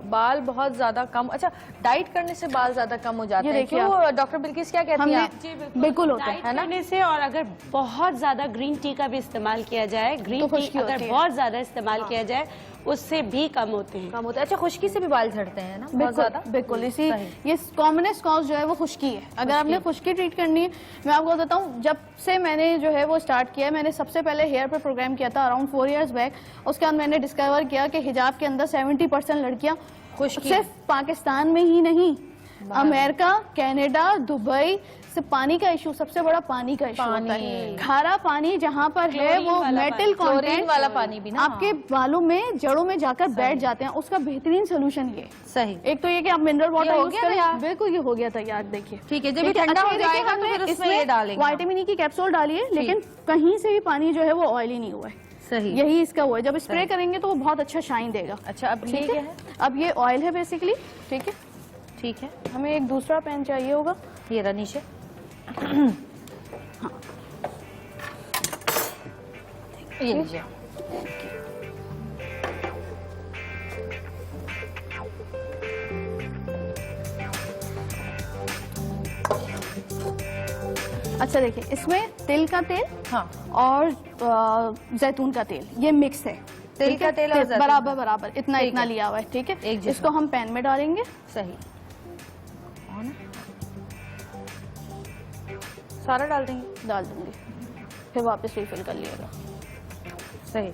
Speaker 1: बाल बहुत ज्यादा कम, अच्छा डाइट करने से बाल ज्यादा कम हो जाते
Speaker 8: ये
Speaker 1: हैं,
Speaker 8: देखिए
Speaker 1: क्यों डॉक्टर बिल्किस क्या कहती हैं
Speaker 8: हमने
Speaker 1: आप?
Speaker 8: बिल्कुल होता है
Speaker 7: डाइट करने से, और अगर बहुत ज्यादा ग्रीन टी का भी इस्तेमाल किया जाए, ग्रीन
Speaker 8: तो
Speaker 7: टी
Speaker 8: खुश्की होती
Speaker 7: अगर
Speaker 8: है।
Speaker 7: बहुत ज्यादा इस्तेमाल किया जाए उससे भी कम होते हैं।
Speaker 1: कम होता है। अच्छा, खुश्की से भी बाल झड़ते हैं ना बहुत
Speaker 8: बिल्कुल
Speaker 1: ज्यादा?
Speaker 8: बिल्कुल। इसी
Speaker 1: सही।
Speaker 8: ये कॉमनेस्ट कॉज जो है वो खुश्की है। अगर आपने खुश्की ट्रीट करनी है, मैं आपको बताता हूँ, जब से मैंने जो है वो स्टार्ट किया है, मैंने सबसे पहले हेयर पे प्रोग्राम किया था अराउंड 4 इयर्स बैक। उसके बाद मैंने डिस्कवर किया कि हिजाब के अंदर 70% लड़कियां
Speaker 1: खुश्की
Speaker 8: सिर्फ पाकिस्तान में ही नहीं, अमेरिका, कनाडा, दुबई से पानी का इशू, सबसे बड़ा पानी का इशू होता है। खारा पानी जहाँ पर है वो मेटल
Speaker 1: क्लोरीन वाला पानी भी ना
Speaker 8: आपके बालों में, जड़ों में जाकर बैठ जाते हैं। उसका बेहतरीन सोल्यूशन ये है।
Speaker 1: सही।
Speaker 8: एक तो ये कि आप मिनरल वाटर
Speaker 1: हो
Speaker 8: यूज
Speaker 1: गया
Speaker 8: करें।
Speaker 1: तैयार?
Speaker 8: बिल्कुल, ये हो गया तैयार। देखिए,
Speaker 1: ठीक है, जब ये ठंडा हो जाएगा तो फिर उसमें ये डालेंगे।
Speaker 8: विटामिन ई की कैप्सूल डालिए, लेकिन कहीं से भी पानी जो है वो ऑयली नहीं हुआ है।
Speaker 1: सही।
Speaker 8: यही इसका वो है। जब स्प्रे करेंगे तो वो बहुत अच्छा शाइन देगा।
Speaker 1: अच्छा, अब ये
Speaker 8: ठीक
Speaker 1: क्या
Speaker 8: है।
Speaker 1: है?
Speaker 8: अब ये ऑयल है बेसिकली, ठीक है।
Speaker 1: ठीक है,
Speaker 8: हमें एक दूसरा पैन चाहिए होगा।
Speaker 1: ये रहा नीचे। ये लीजिए।
Speaker 8: अच्छा देखिए, इसमें तिल का तेल
Speaker 1: हाँ,
Speaker 8: और जैतून का तेल ये मिक्स है।
Speaker 1: तिल
Speaker 8: ठीक
Speaker 1: का
Speaker 8: है?
Speaker 1: तेल और जैतून
Speaker 8: बराबर
Speaker 1: का।
Speaker 8: बराबर इतना
Speaker 1: ठीक
Speaker 8: इतना
Speaker 1: है।
Speaker 8: लिया हुआ है, ठीक है।
Speaker 1: एक जैसा।
Speaker 8: इसको हम पैन में डालेंगे।
Speaker 1: सही। और सारा डाल देंगे?
Speaker 8: डाल दूंगी, फिर वापस रिफिल कर लिएगा।
Speaker 1: सही।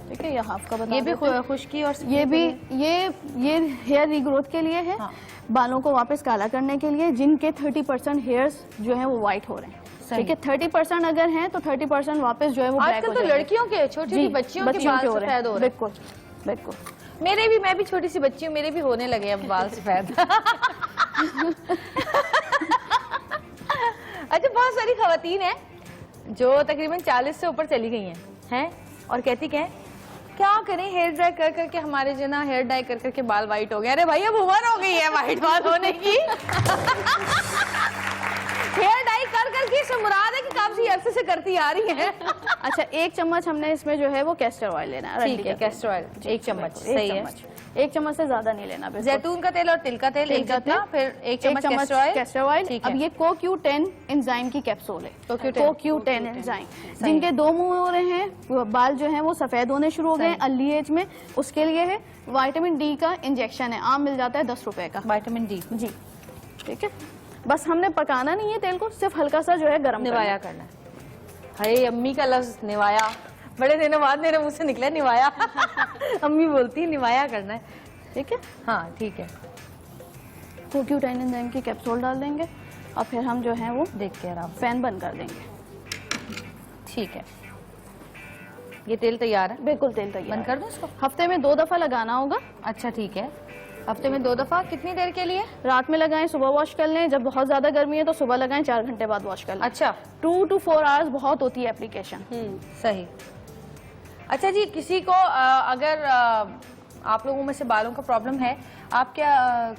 Speaker 8: ठीक है, ये हाफ का बता
Speaker 1: ये भी
Speaker 8: देते हैं।
Speaker 1: खुश्की और
Speaker 8: ये भी ये हेयर रीग्रोथ के लिए है।
Speaker 1: हाँ।
Speaker 8: बालों को वापस काला करने के लिए, जिनके 30% हेयर्स जो है वो व्हाइट हो रहे हैं।
Speaker 1: सही।
Speaker 8: ठीक है, 30% अगर हैं तो 30% वापस जो है वो ब्लैक
Speaker 1: आजकल
Speaker 8: हो
Speaker 1: तो
Speaker 8: जाएंगे।
Speaker 1: लड़कियों के, छोटी
Speaker 8: जी,
Speaker 1: बच्चियों के बाल
Speaker 8: हो रहे
Speaker 1: सफेद
Speaker 8: हैं।
Speaker 1: हो रहे हैं।
Speaker 8: बिल्कुल बिल्कुल।
Speaker 1: मेरे भी, मैं भी छोटी सी बच्ची हूँ, मेरे भी होने लगे अब बाल सफेद। अच्छा, बहुत सारी खवातीन हैं जो तकरीबन 40 से ऊपर चली गई हैं और कहती क्या करें, हेयर ड्राई कर करके हमारे जो ना हेयर डाई कर करके बाल वाइट हो गए। अरे भाई, अब उम्र हो गई है वाइट बाल होने की। हेयर डाई कर करके इससे मुराद है कि काफी अरसे से करती आ रही है।
Speaker 8: अच्छा, 1 चम्मच हमने इसमें जो है वो कैस्टर ऑयल लेना है।
Speaker 1: ठीक है, कैस्टर ऑयल 1 चम्मच, सही है।
Speaker 8: 1 चम्मच से ज्यादा नहीं लेना।
Speaker 1: जैतून का तेल और तिल का तेल, फिर 1 चम्मच कैस्टर ऑयल।
Speaker 8: अब ये CoQ10 एंजाइम की कैप्सूल है। CoQ10 एंजाइम, जिनके 2 मुंह हो रहे हैं, बाल जो है वो सफेद होने शुरू हो गए अर्ली एज में, उसके लिए है। विटामिन डी का इंजेक्शन है, आम मिल जाता है 10 रुपए का।
Speaker 1: विटामिन डी,
Speaker 8: जी ठीक है। बस हमने पकाना नहीं है तेल को, सिर्फ हल्का सा जो है गर्म
Speaker 1: निवाया करना है। हाय, अम्मी का लफ्ज निवाया बड़े दिनों बाद मेरे मुंह से निकला, निवाया। अम्मी बोलती है निवाया करना है।
Speaker 8: ठीक है,
Speaker 1: हाँ ठीक है।
Speaker 8: CoQ10 एंजाइम की कैप्सूल डाल देंगे और फिर हम जो है वो
Speaker 1: देख के आराम,
Speaker 8: फैन बंद कर देंगे।
Speaker 1: ठीक है, ये तेल तैयार है?
Speaker 8: बिल्कुल तेल तैयार।
Speaker 1: बंद कर दो इसको?
Speaker 8: हफ्ते में 2 दफा लगाना होगा।
Speaker 1: अच्छा ठीक है, हफ्ते में 2 दफा। कितनी देर के लिए?
Speaker 8: रात में लगाएं, सुबह वॉश कर लें। जब बहुत ज्यादा गर्मी है तो सुबह लगाएं, 4 घंटे बाद वॉश कर लें।
Speaker 1: अच्छा,
Speaker 8: 2 to 4 आवर्स बहुत होती है एप्लीकेशन।
Speaker 1: सही। अच्छा जी, किसी को अगर आप लोगों में से बालों का प्रॉब्लम है, आप क्या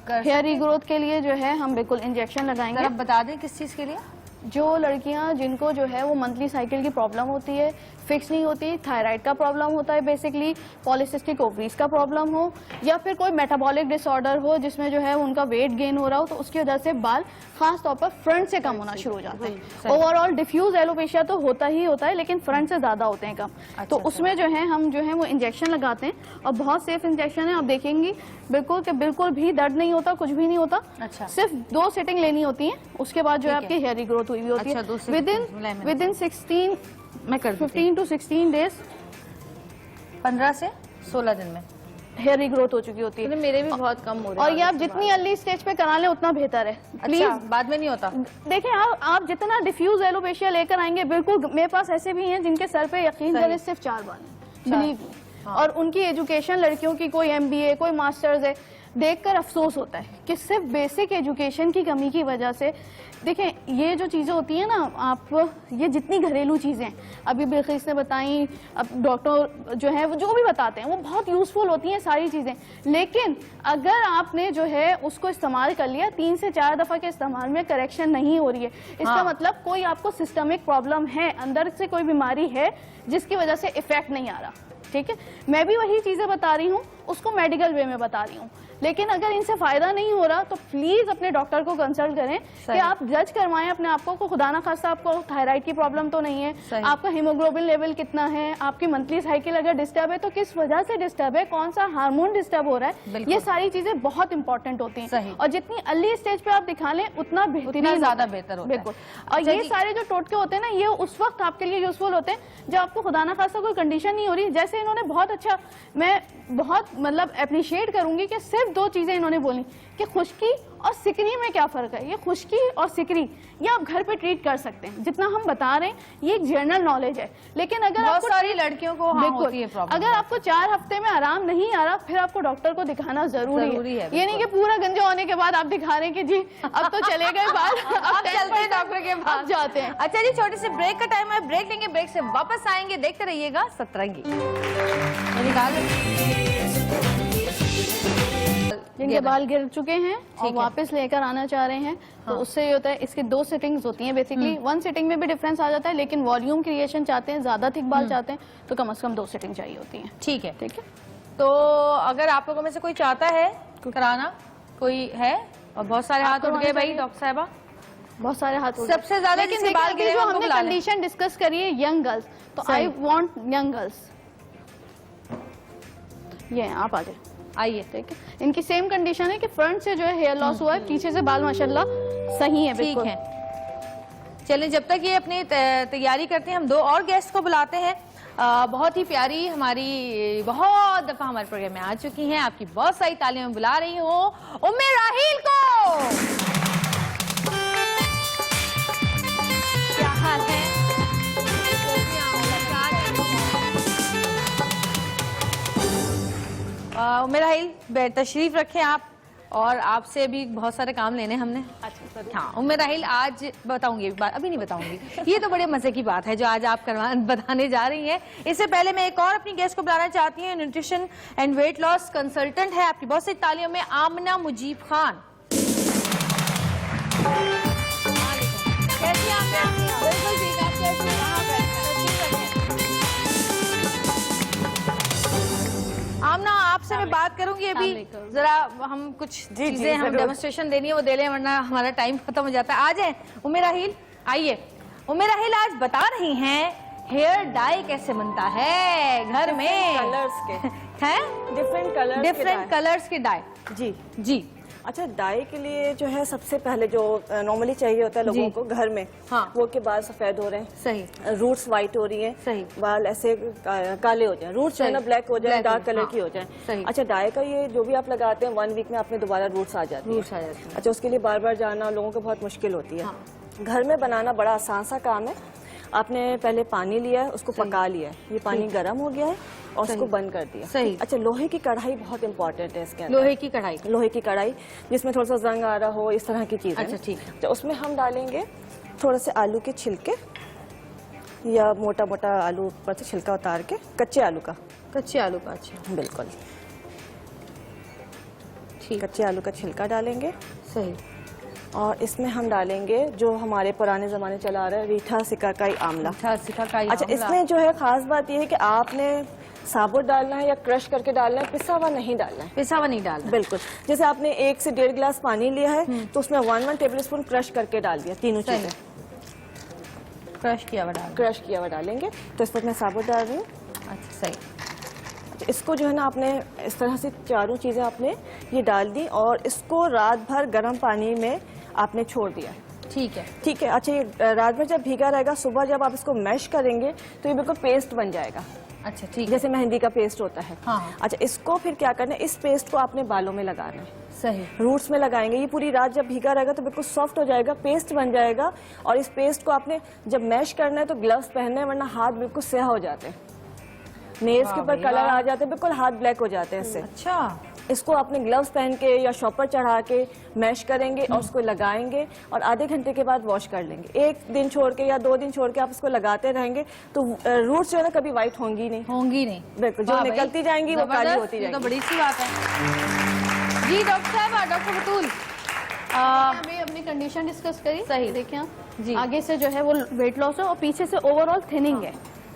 Speaker 1: कर
Speaker 8: हेयर रीग्रोथ के लिए जो है हम बिल्कुल इंजेक्शन लगाएंगे।
Speaker 1: आप बता दें किस चीज के लिए?
Speaker 8: जो लड़कियां जिनको जो है वो मंथली साइकिल की प्रॉब्लम होती है, फिक्स नहीं होती, थायराइड का प्रॉब्लम होता है बेसिकली, पॉलिसिस्टिक ओवरीज का प्रॉब्लम हो, या फिर कोई मेटाबॉलिक डिसऑर्डर हो जिसमें जो है उनका वेट गेन हो रहा हो, तो उसकी वजह से बाल खास तौर पर फ्रंट से कम होना शुरू हो जाते हैं। ओवरऑल डिफ्यूज एलोपेशिया तो होता ही होता है, लेकिन फ्रंट से ज्यादा होते हैं कम। तो उसमें जो है हम जो है वो इंजेक्शन लगाते हैं और बहुत सेफ इंजेक्शन है। आप देखेंगी बिल्कुल कि बिल्कुल भी दर्द नहीं होता, कुछ भी नहीं होता।
Speaker 1: अच्छा।
Speaker 8: सिर्फ 2 सेटिंग लेनी होती है, उसके बाद जो है आपकी हेयर रीग्रोथ हुई होती है। विदिन 16
Speaker 1: मैं कर
Speaker 8: 15 to 16 डेज,
Speaker 1: 15 से 16 दिन में
Speaker 8: हेयर रीग्रोथ हो चुकी होती है।
Speaker 1: मेरे भी बहुत कम हो रहे हैं।
Speaker 8: और ये आप जितनी अर्ली स्टेज पे करा लें उतना बेहतर है। प्लीज,
Speaker 1: अच्छा, बाद में नहीं होता?
Speaker 8: देखिए, आप जितना डिफ्यूज एलोपेशिया लेकर आएंगे, बिल्कुल मेरे पास ऐसे भी हैं जिनके सर पे यकीन करें सिर्फ 4 बाल हैं, बिलीव मी। और उनकी एजुकेशन, लड़कियों की कोई MBA, कोई मास्टर्स है, देखकर अफसोस होता है कि सिर्फ बेसिक एजुकेशन की कमी की वजह से। देखें, ये जो चीज़ें होती हैं ना, आप ये जितनी घरेलू चीज़ें अभी बिल्किस ने बताई, अब डॉक्टर जो है वो जो भी बताते हैं वो बहुत यूज़फुल होती हैं सारी चीज़ें, लेकिन अगर आपने जो है उसको इस्तेमाल कर लिया, 3 से 4 दफ़ा के इस्तेमाल में करेक्शन नहीं हो रही है, इसका मतलब कोई आपको सिस्टमिक प्रॉब्लम है, अंदर से कोई बीमारी है जिसकी वजह से इफेक्ट नहीं आ रहा। ठीक है, मैं भी वही चीज़ें बता रही हूँ, उसको मेडिकल वे में बता रही हूँ। लेकिन अगर इनसे फायदा नहीं हो रहा तो प्लीज अपने डॉक्टर को कंसल्ट करें कि आप जज करवाएं अपने आप को खुदा ना खास्ता आपको थायराइड की प्रॉब्लम तो नहीं है, आपका हीमोग्लोबिन लेवल कितना है, आपकी मंथली साइकिल अगर डिस्टर्ब है तो किस वजह से डिस्टर्ब है, कौन सा हार्मोन डिस्टर्ब हो रहा है, ये सारी चीजें बहुत इंपॉर्टेंट होती हैं। और जितनी अर्ली स्टेज पे आप दिखा लें उतना बेहतरीन,
Speaker 1: ज्यादा बेहतर होता है।
Speaker 8: बिल्कुल। और ये सारे जो टोटके होते हैं ना, ये उस वक्त आपके लिए यूजफुल होते हैं जब आपको खुदा ना खास्ता कोई कंडीशन नहीं हो रही। जैसे इन्होंने बहुत अच्छा, मैं बहुत मतलब अप्रिशिएट करूंगी कि सिर्फ 2 चीजें इन्होंने बोली कि खुश्की और सिकरी में क्या फर्क है। ये खुश्की और सिकरी ये आप घर पे ट्रीट कर सकते हैं, जितना हम बता रहे हैं ये एक जनरल नॉलेज है। लेकिन अगर
Speaker 1: बहुत सारी लड़कियों को होती है प्रॉब्लम,
Speaker 8: अगर आपको 4 हफ्ते में आराम नहीं आ रहा, फिर आपको डॉक्टर को दिखाना जरूरी है। ये नहीं कि पूरा गंजा होने के बाद आप दिखा रहे हैं कि जी अब तो चले गए बाल,
Speaker 1: अब चलते हैं डॉक्टर के पास,
Speaker 8: जाते हैं।
Speaker 1: अच्छा जी, छोटे से ब्रेक का टाइम है, ब्रेक लेंगे, ब्रेक से वापस आएंगे, देखते रहिएगा सतरंगी।
Speaker 8: जिनके बाल गिर चुके हैं और वापस लेकर आना चाह रहे हैं, तो उससे ये होता है, इसके 2 सेटिंग्स होती हैं बेसिकली। 1 सेटिंग में भी डिफरेंस आ जाता है, लेकिन वॉल्यूम क्रिएशन चाहते हैं, ज्यादा थिक बाल चाहते हैं, तो कम से कम 2 सेटिंग चाहिए होती हैं।
Speaker 1: ठीक है,
Speaker 8: ठीक है।
Speaker 1: तो अगर आप लोगों में से कोई चाहता है कराना, कोई है? और बहुत सारे हाथ उठ गए भाई, डॉक्टर साहबा
Speaker 8: बहुत सारे हाथ उठ गए।
Speaker 1: सबसे ज्यादा जिनके बाल गिरे,
Speaker 8: जो हमने कंडीशन डिस्कस करी है यंग गर्ल्स, तो आई वांट यंग गर्ल्स। ये आप आ जाए, आइए। ठीक है, इनकी सेम कंडीशन है कि फ्रंट से जो है हेयर लॉस हुआ है, पीछे से बाल माशाल्लाह सही है,
Speaker 1: ठीक है। चलिए, जब तक ये अपनी तैयारी करते हैं, हम 2 और गेस्ट को बुलाते हैं। बहुत ही प्यारी हमारी, बहुत दफा हमारे प्रोग्राम में आ चुकी हैं, आपकी बहुत सारी तालियां मैं बुला रही हूँ, उम्मे राहील को। क्या हाल है? मेरा हिल तशरीफ रखें आप, और आपसे भी बहुत सारे काम लेने हमने।
Speaker 7: अच्छा
Speaker 1: हाँ उम्मे राहिल, आज बताऊंगी एक बात, अभी नहीं बताऊंगी। ये तो बड़े मजे की बात है जो आज आप बताने जा रही हैं। इससे पहले मैं एक और अपनी गेस्ट को बुलाना चाहती हूँ। Nutrition and weight loss consultant है, आपकी बहुत सी तालियों में आमना मुजीब खान। कैसी हैं आमना? बिल्कुल ठीक, आप कैसी हैं? आमना, आपसे मैं बात करूंगी अभी, जरा हम कुछ चीजें हम डेमोन्स्ट्रेशन देनी है वो दे लें, वरना हमारा टाइम खत्म हो जाता है। आ जाए उम्मे राहिल, आइए। उम्मे राहिल आज बता रही हैं हेयर डाई कैसे बनता है घर में।
Speaker 6: कलर्स के
Speaker 1: हैं,
Speaker 6: डिफरेंट
Speaker 1: कलर्स के डाई।
Speaker 6: जी
Speaker 1: जी
Speaker 6: अच्छा, डाई के लिए जो है सबसे पहले जो नॉर्मली चाहिए होता है लोगों को घर में,
Speaker 1: हाँ।
Speaker 6: वो के बाल सफेद हो रहे हैं,
Speaker 1: सही,
Speaker 6: रूट्स वाइट हो रही हैं,
Speaker 1: सही,
Speaker 6: बाल ऐसे काले हो जाए, रूट्स जो है ना ब्लैक हो जाए, डार्क कलर की हो जाए।
Speaker 1: सही।
Speaker 6: अच्छा, डाई का ये जो भी आप लगाते हैं 1 वीक में आपने दोबारा रूट्स आ जाते हैं। अच्छा, उसके लिए बार बार जाना लोगों को बहुत मुश्किल होती है। घर में बनाना बड़ा आसान सा काम है। आपने पहले पानी लिया है, उसको पका लिया है, ये पानी गर्म हो गया है और उसको बंद कर दिया।
Speaker 1: सही।
Speaker 6: अच्छा, लोहे की कढ़ाई बहुत इंपॉर्टेंट है इसके अंदर।
Speaker 1: लोहे की कढ़ाई,
Speaker 6: लोहे की कढ़ाई जिसमें थोड़ा सा जंग आ रहा हो, इस तरह की चीज।
Speaker 1: अच्छा ठीक है।
Speaker 6: तो उसमें हम डालेंगे थोड़े से आलू के छिलके, या मोटा मोटा आलू ऊपर से छिलका उतार के, कच्चे आलू का।
Speaker 1: कच्चे आलू का, अच्छा
Speaker 6: बिल्कुल
Speaker 1: ठीक,
Speaker 6: कच्चे आलू का छिलका डालेंगे।
Speaker 1: सही।
Speaker 6: और इसमें हम डालेंगे जो हमारे पुराने जमाने चला आ रहा है, रीठा सिकाकाई आंवला। अच्छा, इसमें जो है खास बात यह है कि आपने साबुत डालना है या क्रश करके डालना है, पिसा हुआ नहीं डालना है।
Speaker 1: पिसा हुआ नहीं डालना,
Speaker 6: बिल्कुल। जैसे आपने 1 से 1.5 गिलास पानी लिया है तो उसमें 1 टेबल स्पून क्रश करके डाल दिया, तीनों चीजें
Speaker 1: क्रश किया हुआ
Speaker 6: डालेंगे। तो इस पर मैं साबुत डाल रही हूँ।
Speaker 1: अच्छा सही।
Speaker 6: इसको जो है ना आपने इस तरह से चारों चीजें आपने ये डाल दी और इसको रात भर गर्म पानी में आपने छोड़ दिया।
Speaker 1: ठीक है,
Speaker 6: ठीक है। अच्छा, ये रात भर जब भीगा रहेगा, सुबह जब आप इसको मैश करेंगे तो ये बिल्कुल पेस्ट बन जाएगा।
Speaker 1: अच्छा ठीक,
Speaker 6: जैसे मेहंदी का पेस्ट होता है।
Speaker 1: हाँ।
Speaker 6: अच्छा, इसको फिर क्या करना है, इस पेस्ट को आपने बालों में लगाना है।
Speaker 1: सही।
Speaker 6: रूट्स में लगाएंगे। ये पूरी रात जब भीगा रहेगा तो बिल्कुल सॉफ्ट हो जाएगा, पेस्ट बन जाएगा। और इस पेस्ट को आपने जब मैश करना है तो ग्लव्स पहनने हैं, वरना हाथ बिल्कुल स्याह हो जाते हैं, नेल्स के ऊपर कलर आ जाते हैं, बिल्कुल हाथ ब्लैक हो जाते हैं इससे।
Speaker 1: अच्छा,
Speaker 6: इसको आपने ग्लव्स पहन के या शॉपर चढ़ा के मैश करेंगे और उसको लगाएंगे और आधे घंटे के बाद वॉश कर लेंगे। 1 दिन छोड़ के या 2 दिन छोड़ के आप इसको लगाते रहेंगे तो रूट्स जो है ना कभी व्हाइट होंगी नहीं। बिल्कुल, जो निकलती जाएंगी वो काली होती जाएंगी।
Speaker 1: तो बड़ी सी बात है। जी डॉक्टर साहब, डॉक्टर बतूल,
Speaker 8: अभी अपनी कंडीशन डिस्कस करी।
Speaker 1: सही।
Speaker 8: देखिए आप,
Speaker 1: जी।
Speaker 8: आगे से जो है वो वेट लॉस है और पीछे से ओवरऑल थिनिंग है।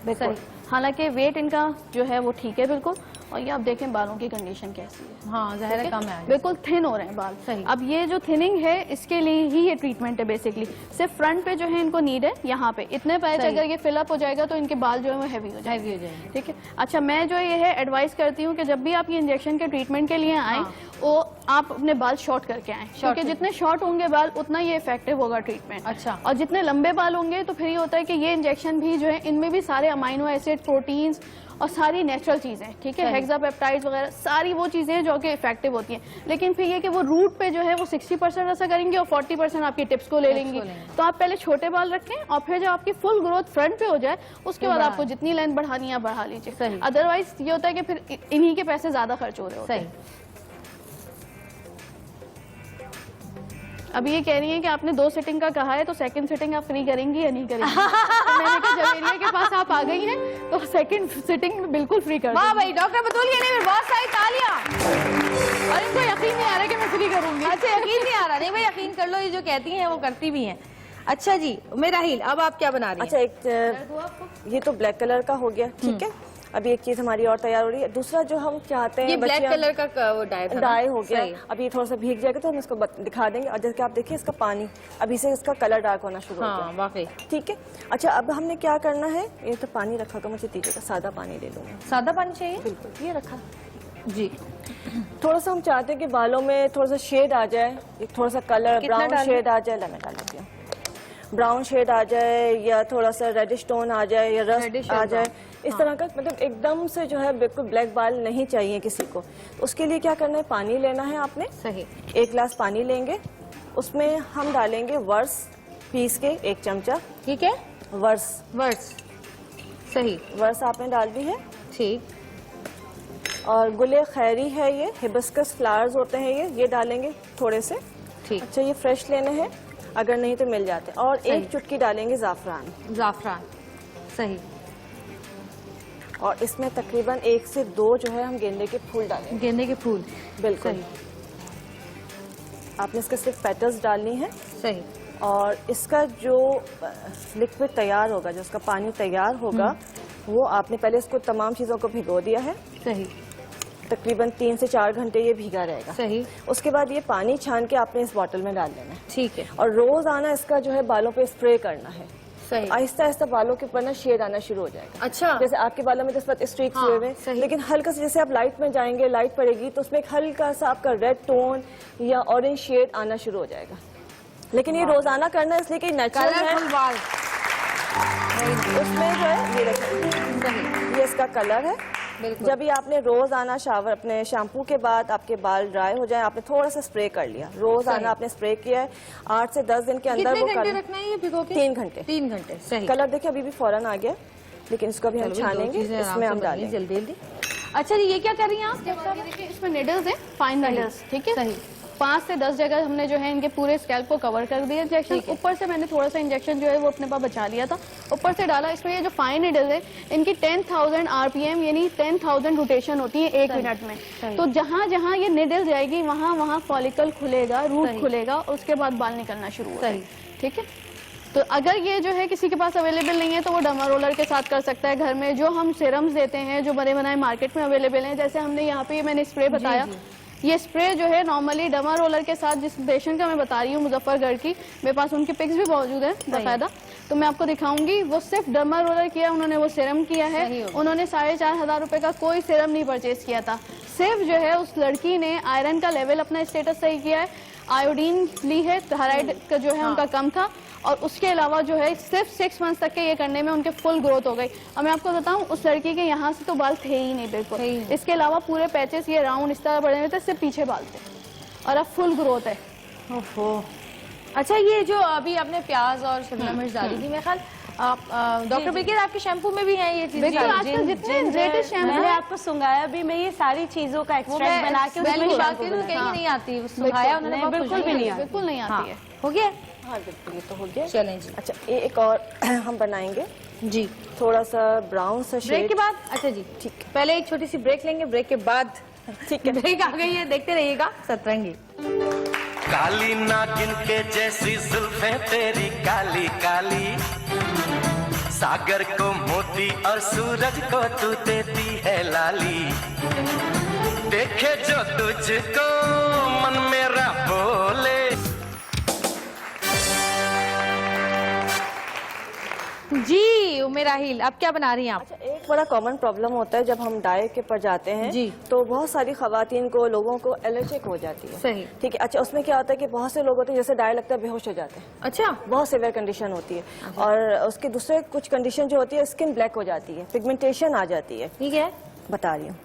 Speaker 1: सही।
Speaker 8: हालांकि वेट इनका जो है वो ठीक है बिल्कुल। और ये आप देखें बालों की कंडीशन कैसी है।
Speaker 1: हाँ, ज़ाहिर है कम है,
Speaker 8: बिल्कुल थिन हो रहे हैं बाल।
Speaker 1: सही।
Speaker 8: अब ये जो थिनिंग है इसके लिए ही ये ट्रीटमेंट है बेसिकली। सिर्फ फ्रंट पे जो है इनको नीड है, यहाँ पे इतने पैच अगर ये फिलअप हो जाएगा तो इनके बाल जो है वो हैवी हो जाएंगे। ठीक है। अच्छा, मैं जो ये है एडवाइस करती हूँ कि जब भी आप ये इंजेक्शन के ट्रीटमेंट के लिए आए, वो आप अपने बाल शॉर्ट करके आए, क्योंकि जितने शॉर्ट होंगे बाल उतना ये इफेक्टिव होगा ट्रीटमेंट।
Speaker 1: अच्छा।
Speaker 8: और जितने लंबे बाल होंगे तो फिर ये होता है कि ये इंजेक्शन भी जो है इनमें भी सारे अमाइनो एसिड, प्रोटीन्स और सारी नेचुरल चीजें, ठीक है, हेक्सापेप्टाइड्स वगैरह सारी वो चीजें जो कि इफेक्टिव होती हैं। लेकिन फिर ये कि वो रूट पे जो है वो 60% ऐसा करेंगे और 40% आपकी टिप्स को ले लेंगी। तो आप पहले छोटे बाल रखें और फिर जब आपकी फुल ग्रोथ फ्रंट पे हो जाए उसके बाद आपको जितनी लेंथ बढ़ानी है बढ़ा लीजिए। अदरवाइज ये होता है कि फिर इन्हीं के पैसे ज्यादा खर्च हो रहे होते हैं। अभी ये कह रही है कि आपने 2 सिटिंग का कहा है, तो सेकंड सिटिंग आप फ्री करेंगी या नहीं करेंगी? तो मैंने कहा जवेरिया के पास आप आ गई हैं तो सेकंड सिटिंग में बिल्कुल फ्री कर।
Speaker 1: वाह भाई, डॉक्टर बतूल के लिए बहुत सारी तालियां।
Speaker 8: और इनको यकीन नहीं आ रहा कि मैं फ्री करूंगी।
Speaker 1: अच्छा, यकीन नहीं आ रहा? नहीं भाई, यकीन कर लो, ये जो कहती हैं वो करती भी हैं। अच्छा जी, मेरा हिल, अब आप क्या बना रही हैं?
Speaker 6: अच्छा, ये तो ब्लैक कलर का हो गया, ठीक है। अभी एक चीज हमारी और तैयार हो रही है। दूसरा जो हम चाहते हैं,
Speaker 1: ये ब्लैक कलर का वो
Speaker 6: डाई हो गया। अब ये थोड़ा सा भीग जाएगा तो हम इसको दिखा देंगे। और जैसे आप देखिए इसका पानी अभी से इसका कलर डार्क होना शुरू हो गया।
Speaker 1: वाकई।
Speaker 6: ठीक है। अच्छा, अब हमने क्या करना है, ये तो पानी रखा होगा, मुझे दीजिएगा, सादा पानी ले लूंगा।
Speaker 1: सादा पानी चाहिए?
Speaker 6: बिल्कुल, ये रखा
Speaker 1: जी।
Speaker 6: थोड़ा सा हम चाहते हैं कि बालों में थोड़ा सा शेड आ जाए, थोड़ा सा कलर ब्राउन शेड आ जाए। मैं डाल देती हूँ, ब्राउन शेड आ जाए या थोड़ा सा रेडिश टोन आ जाए या रस्ट आ जाए, इस तरह का। मतलब एकदम से जो है बिल्कुल ब्लैक बाल नहीं चाहिए किसी को। उसके लिए क्या करना है, पानी लेना है आपने।
Speaker 1: सही।
Speaker 6: 1 गिलास पानी लेंगे, उसमें हम डालेंगे वर्स पीस के 1 चमचा।
Speaker 1: ठीक है।
Speaker 6: वर्स
Speaker 1: सही।
Speaker 6: वर्स आपने डाल दी है।
Speaker 1: ठीक।
Speaker 6: और गुले खैरी है, ये हिबिस्कस फ्लावर्स होते हैं, ये डालेंगे थोड़े से।
Speaker 1: ठीक।
Speaker 6: अच्छा, ये फ्रेश लेने हैं, अगर नहीं तो मिल जाते हैं। और
Speaker 1: सही।
Speaker 6: 1 चुटकी डालेंगे ज़ाफ़रान।
Speaker 1: ज़ाफ़रान, सही।
Speaker 6: और इसमें तकरीबन 1 से 2 जो है हम गेंदे के फूल डालेंगे।
Speaker 1: गेंदे के फूल,
Speaker 6: बिल्कुल
Speaker 1: सही।
Speaker 6: आपने इसके सिर्फ पेटल्स डालनी है।
Speaker 1: सही।
Speaker 6: और इसका जो लिक्विड तैयार होगा, जो इसका पानी तैयार होगा, वो आपने पहले इसको तमाम चीज़ों को भिगो दिया है।
Speaker 1: सही।
Speaker 6: तकरीबन 3 से 4 घंटे ये भीगा रहेगा।
Speaker 1: सही।
Speaker 6: उसके बाद ये पानी छान के आपने इस बॉटल में डाल देना है।
Speaker 1: ठीक है।
Speaker 6: और रोजाना इसका जो है बालों पे स्प्रे करना है।
Speaker 1: सही।
Speaker 6: आहिस्ता आहिस्ता बालों के ऊपर ना शेड आना शुरू हो जाएगा।
Speaker 1: अच्छा।
Speaker 6: जैसे आपके बालों में इस वक्त स्ट्रीक्स
Speaker 1: हाँ,
Speaker 6: हुए हुए,
Speaker 1: सही।
Speaker 6: लेकिन हल्का सा जैसे आप लाइट में जाएंगे, लाइट पड़ेगी तो उसमें एक हल्का सा आपका रेड टोन या ऑरेंज शेड आना शुरू हो जाएगा। लेकिन ये रोजाना करना है, इसलिए कि नेचुरल है।
Speaker 1: कलरफुल बाल।
Speaker 6: उसमें जो है ये देखिए, ये इसका कलर है। जब ये आपने रोज आना शावर अपने शैम्पू के बाद आपके बाल ड्राई हो जाए, आपने थोड़ा सा स्प्रे कर लिया, रोज आना आपने स्प्रे किया है, 8 से 10 दिन के अंदर वो
Speaker 1: कितने घंटे रखना है ये भिगो के?
Speaker 6: 3 घंटे।
Speaker 1: 3 घंटे, सही।
Speaker 6: कलर देखिए अभी भी फौरन आ गया, लेकिन इसको अभी हम छानेंगे, इसमें हम डालेंगे
Speaker 1: जल्दी जल्दी। अच्छा जी, ये क्या कर रही हैं आप?
Speaker 8: ये देखिए, इसमें निडल्स हैं, फाइन निडल्स, ठीक है। सही। 5 से 10 जगह हमने जो है इनके पूरे स्कैल्प को कवर कर दिया इंजेक्शन। ऊपर से मैंने थोड़ा सा इंजेक्शन जो है वो अपने पास बचा लिया था, ऊपर से डाला। इसमें ये जो फाइन निडल्स है, इनकी 10,000 RPM यानी 10,000 रोटेशन होती है 1 मिनट में। तो जहाँ जहाँ ये निडल जाएगी वहाँ वहाँ फॉलिकल खुलेगा, रूट खुलेगा, और उसके बाद बाल निकलना शुरू होगा। ठीक है। तो अगर ये जो है किसी के पास अवेलेबल नहीं है तो वो डर्मा रोलर के साथ कर सकता है घर में। जो हम सीरम्स देते हैं जो बने बनाए मार्केट में अवेलेबल हैं, जैसे हमने यहाँ पे मैंने स्प्रे बताया, ये स्प्रे जो है नॉर्मली डर्मा रोलर के साथ, जिस पेशेंट का मैं बता रही हूँ मुजफ्फरगढ़ की, मेरे पास उनकी पिक्स भी मौजूद है बाकायदा, तो मैं आपको दिखाऊंगी। वो सिर्फ डर्मा रोलर किया, उन्होंने वो सीरम किया है, उन्होंने 4,500 रुपए का कोई सीरम नहीं परचेज किया था। सिर्फ जो है उस लड़की ने आयरन का लेवल अपना स्टेटस सही किया है, आयोडीन ली है, थायराइड का जो है उनका कम था, और उसके अलावा जो है सिर्फ 6 मंथ्स तक के ये करने में उनके फुल ग्रोथ हो गई। और मैं आपको बताऊं, उस लड़की के यहाँ से तो बाल थे ही नहीं बिल्कुल, इसके अलावा पूरे पैचेस ये राउंड इस तरह बड़े हुए थे, सिर्फ पीछे बाल थे, और अब फुल ग्रोथ है।
Speaker 1: ओहो। अच्छा, ये जो अभी आपने प्याज और शिमला मिर्च डाली थी, मेरे ख्याल डॉक्टर बिल्किर आपके शैम्पू में भी है ये चीजें?
Speaker 8: बिल्कुल, आजकल जितने लेटेस्ट शैम्पू
Speaker 7: मैंने आपको सुंगाया भी, मैं ये सारी चीजों का एक्सट्रैक्ट बना के
Speaker 1: कहीं नहीं आती, सुंघाया उन्होंने,
Speaker 7: बिल्कुल भी नहीं,
Speaker 8: बिल्कुल नहीं आती है।
Speaker 1: हो गया?
Speaker 6: हाँ बिल्कुल, ये तो हो गया।
Speaker 1: चलें जी।
Speaker 6: अच्छा, एक और हम बनाएंगे
Speaker 1: जी,
Speaker 6: थोड़ा सा ब्राउन सा
Speaker 1: ब्रेक
Speaker 6: शेड
Speaker 1: के बाद। अच्छा जी, ठीक है, पहले एक छोटी सी ब्रेक लेंगे, ब्रेक के बाद
Speaker 6: ठीक है।
Speaker 1: ब्रेक आ गई है, देखते रहिएगा सतरंगी।
Speaker 9: काली नागिन के जैसी जुल्फें तेरी काली काली, सागर को मोती और सूरज को तू देती है लाली, देखे जो तुझको मन मेरा बोले।
Speaker 1: जी उमेराहिल, अब क्या बना रही हैं आप?
Speaker 6: अच्छा, एक बड़ा कॉमन प्रॉब्लम होता है जब हम डाई के पर जाते हैं
Speaker 1: जी,
Speaker 6: तो बहुत सारी खवातीन को, लोगों को एलर्जिक हो जाती है।
Speaker 1: सही,
Speaker 6: ठीक है। अच्छा, उसमें क्या होता है कि बहुत से लोग होते हैं जैसे डाई लगता है बेहोश हो जाते हैं।
Speaker 1: अच्छा,
Speaker 6: बहुत सीवियर कंडीशन होती है। और उसके दूसरे कुछ कंडीशन जो होती है, स्किन ब्लैक हो जाती है, पिगमेंटेशन आ जाती है।
Speaker 1: ठीक है,
Speaker 6: बता रही हूँ।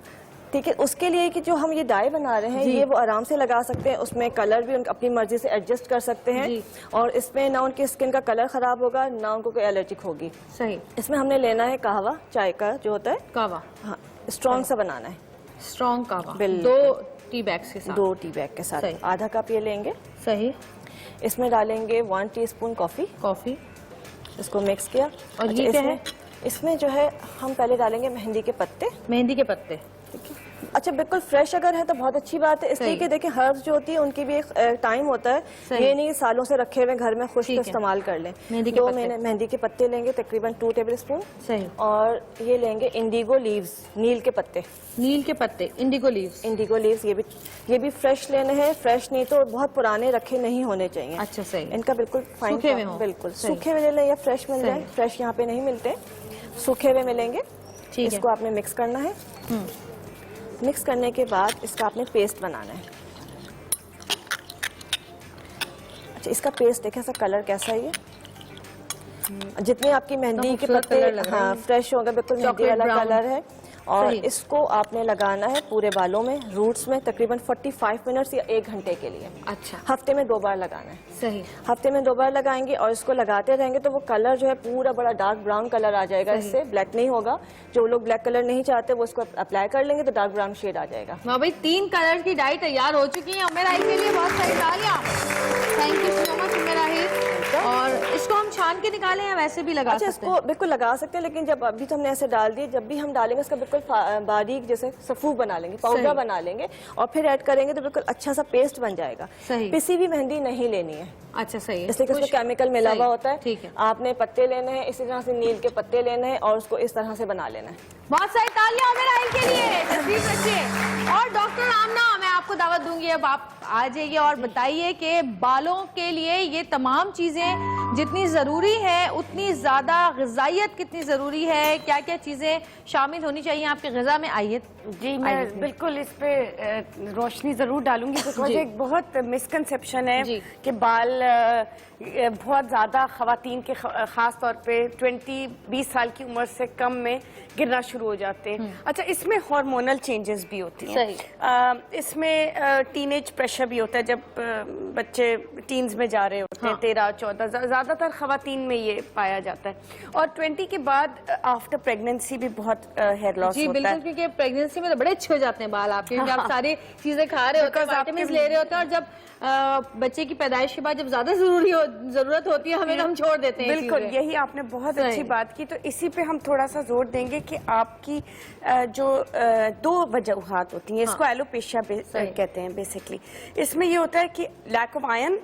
Speaker 6: ठीक है, उसके लिए कि जो हम ये डाई बना रहे हैं, ये वो आराम से लगा सकते हैं, उसमें कलर भी उनका अपनी मर्जी से एडजस्ट कर सकते हैं, और इसमें ना उनकी स्किन का कलर खराब होगा, ना उनको कोई एलर्जिक होगी।
Speaker 1: सही।
Speaker 6: इसमें हमने लेना है कहवा, चाय का जो होता है
Speaker 1: कहवा,
Speaker 6: हाँ, स्ट्रॉन्ग सा बनाना है,
Speaker 1: स्ट्रॉन्ग कहवा,
Speaker 6: बिल्कुल।
Speaker 1: 2 टी बैग्स के साथ,
Speaker 6: 2 टी बैग के साथ, आधा कप ये लेंगे।
Speaker 1: सही।
Speaker 6: इसमें डालेंगे 1 टीस्पून कॉफी, इसको मिक्स किया।
Speaker 1: और ये क्या है?
Speaker 6: इसमें जो है हम पहले डालेंगे मेहंदी के पत्ते।
Speaker 1: मेहंदी के पत्ते,
Speaker 6: ठीक है। अच्छा, बिल्कुल फ्रेश अगर है तो बहुत अच्छी बात है, इसलिए कि देखिए हर्ब्स जो होती है उनकी भी एक टाइम होता है, ये नहीं सालों से रखे हुए घर में खुश तो इस्तेमाल कर लें। मेहंदी के पत्ते लेंगे तकरीबन 2 टेबलस्पून।
Speaker 1: सही।
Speaker 6: और ये लेंगे इंडिगो लीव्स, नील के पत्ते।
Speaker 1: नील के पत्ते, इंडिगो लीव्स।
Speaker 6: इंडिगो लीव्स ये भी फ्रेश लेने हैं, फ्रेश नहीं तो बहुत पुराने रखे नहीं होने चाहिए।
Speaker 1: अच्छा, सही।
Speaker 6: इनका बिल्कुल फाइन,
Speaker 1: सूखे हुए हों।
Speaker 6: बिल्कुल सूखे हुए ले लें या फ्रेश मिल जाए, फ्रेश यहाँ पे नहीं मिलते, सूखे हुए मिलेंगे। इसको आपने मिक्स करना है। मिक्स करने के बाद इसका आपने पेस्ट बनाना है। अच्छा, इसका पेस्ट देखें सा कलर कैसा है, ये जितने आपकी मेहंदी के पत्ते हाँ फ्रेश होंगे, बिल्कुल मेहंदी वाला कलर है। और इसको आपने लगाना है पूरे बालों में, रूट्स में, तकरीबन 45 मिनट्स या 1 घंटे के लिए।
Speaker 1: अच्छा,
Speaker 6: हफ्ते में 2 बार लगाना है।
Speaker 1: सही।
Speaker 6: हफ्ते में 2 बार लगाएंगे और इसको लगाते रहेंगे तो वो कलर जो है पूरा बड़ा डार्क ब्राउन कलर आ जाएगा, इससे ब्लैक नहीं होगा। जो लोग ब्लैक कलर नहीं चाहते वो इसको अप्लाई कर लेंगे तो डार्क ब्राउन शेड आ जाएगा।
Speaker 1: हाँ भाई, 3 कलर की डाई तैयार हो चुकी है उमेर आई के लिए। बहुत सारी तालियां। थैंक यू सो मच उमेर आई। और इसको हम छान के निकालें या वैसे भी लगा सकते हैं?
Speaker 6: इसको बिल्कुल लगा सकते हैं, लेकिन जब अभी तो हमने ऐसे डाल दिए, जब भी हम डालेंगे इसका बिल्कुल बारीक जैसे सफूफ बना लेंगे, पाउडर बना लेंगे और फिर ऐड करेंगे तो बिल्कुल अच्छा सा पेस्ट बन जाएगा।
Speaker 1: सही।
Speaker 6: पिसी हुई मेहंदी नहीं लेनी है।
Speaker 1: अच्छा, सही है।
Speaker 6: इसलिए कि उसमें केमिकल मिला हुआ होता है।
Speaker 1: ठीक है।
Speaker 6: आपने पत्ते लेने हैं, इसी तरह से नील के पत्ते लेने हैं और उसको इस तरह से बना लेना है।
Speaker 1: बहुत सारी तालियां उमेर आई के लिए। तशरीफ रखिए। और डॉक्टर आमना, मैं आपको दावत दूंगी, अब आप आ जाइए और बताइए कि बालों के लिए ये तमाम चीजें जितनी जरूरी है उतनी ज्यादा ग़िज़ाइयत कितनी जरूरी है, क्या क्या चीजें शामिल होनी चाहिए आपके ग़िज़ा में? आइए
Speaker 7: जी, मैं बिल्कुल इस पे रोशनी जरूर डालूंगी, बिकॉज एक बहुत मिसकंसेप्शन है कि बाल बहुत ज़्यादा ख़वातीन के ख़ास तौर पे 20 साल की उम्र से कम में गिरना शुरू हो जाते हैं। अच्छा, इसमें हार्मोनल चेंजेस भी होती हैं। इसमें टीनेज प्रेशर भी होता है जब बच्चे टीन्स में जा रहे होते हैं, 13-14, ज़्यादातर ख़वातीन में ये पाया जाता है। और 20 के बाद आफ्टर प्रेगनेंसी भी बहुत हेयर लॉस होता है।
Speaker 1: बिल्कुल, क्योंकि प्रेगनेंसी में तो बड़े अच्छे हो जाते हैं बाल आपके, क्योंकि आप सारी चीजें खा रहे होते हैं, विटामिन्स ले रहे होते हैं, और जब बच्चे की पैदाइश के बाद जब ज्यादा जरूरत होती है हमें, तो हम छोड़ देते हैं।
Speaker 7: बिल्कुल, यही आपने बहुत अच्छी बात की। तो इसी पे हम थोड़ा सा जोर देंगे कि आपकी जो 2 वजूहात होती हैं, इसको एलोपेशिया कहते हैं बेसिकली। इसमें ये होता है कि लैक ऑफ आयरन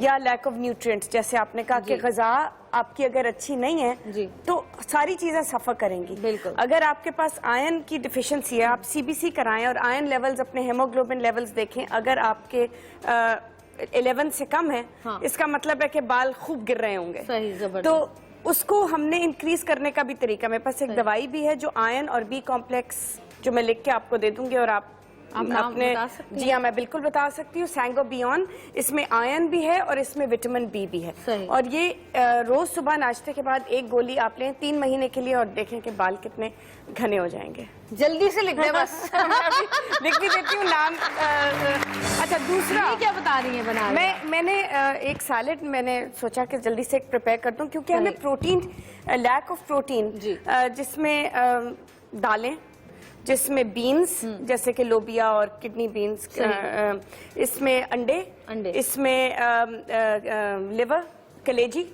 Speaker 7: या लैक ऑफ न्यूट्रिएंट्स, जैसे आपने कहा कि ग़िज़ा आपकी अगर अच्छी नहीं है तो सारी चीजें सफर करेंगी। बिल्कुल। अगर आपके पास आयरन की डिफिशिएंसी है, आप सीबीसी कराएं और आयरन लेवल्स, अपने हेमोग्लोबिन लेवल्स देखें, अगर आपके 11 से कम है, इसका मतलब है कि बाल खूब गिर रहे होंगे।
Speaker 1: सही, जबरदस्त।
Speaker 7: तो उसको हमने इंक्रीज करने का भी तरीका, मेरे पास एक दवाई भी है जो आयरन और बी कॉम्प्लेक्स, जो मैं लिख के आपको दे दूंगी और आप अपने, जी हाँ, मैं बिल्कुल बता सकती हूँ। सैंगो बियॉन, इसमें आयरन भी है और इसमें विटामिन बी भी है। और ये रोज सुबह नाश्ते के बाद 1 गोली आप लें 3 महीने के लिए और देखें कि बाल कितने घने हो जाएंगे।
Speaker 1: जल्दी से लिख दे बस।
Speaker 7: लिख भी देती हूँ नाम। अच्छा, दूसरा
Speaker 1: क्या बता रही है बना?
Speaker 7: मैंने एक सैलेड मैंने सोचा कि जल्दी से प्रिपेयर कर दूं, क्योंकि हमें प्रोटीन, लैक ऑफ प्रोटीन, जिसमें दालें, जिसमें बीन्स जैसे कि लोबिया और किडनी बीन्स, इसमें अंडे, इसमें लिवर, कलेजी,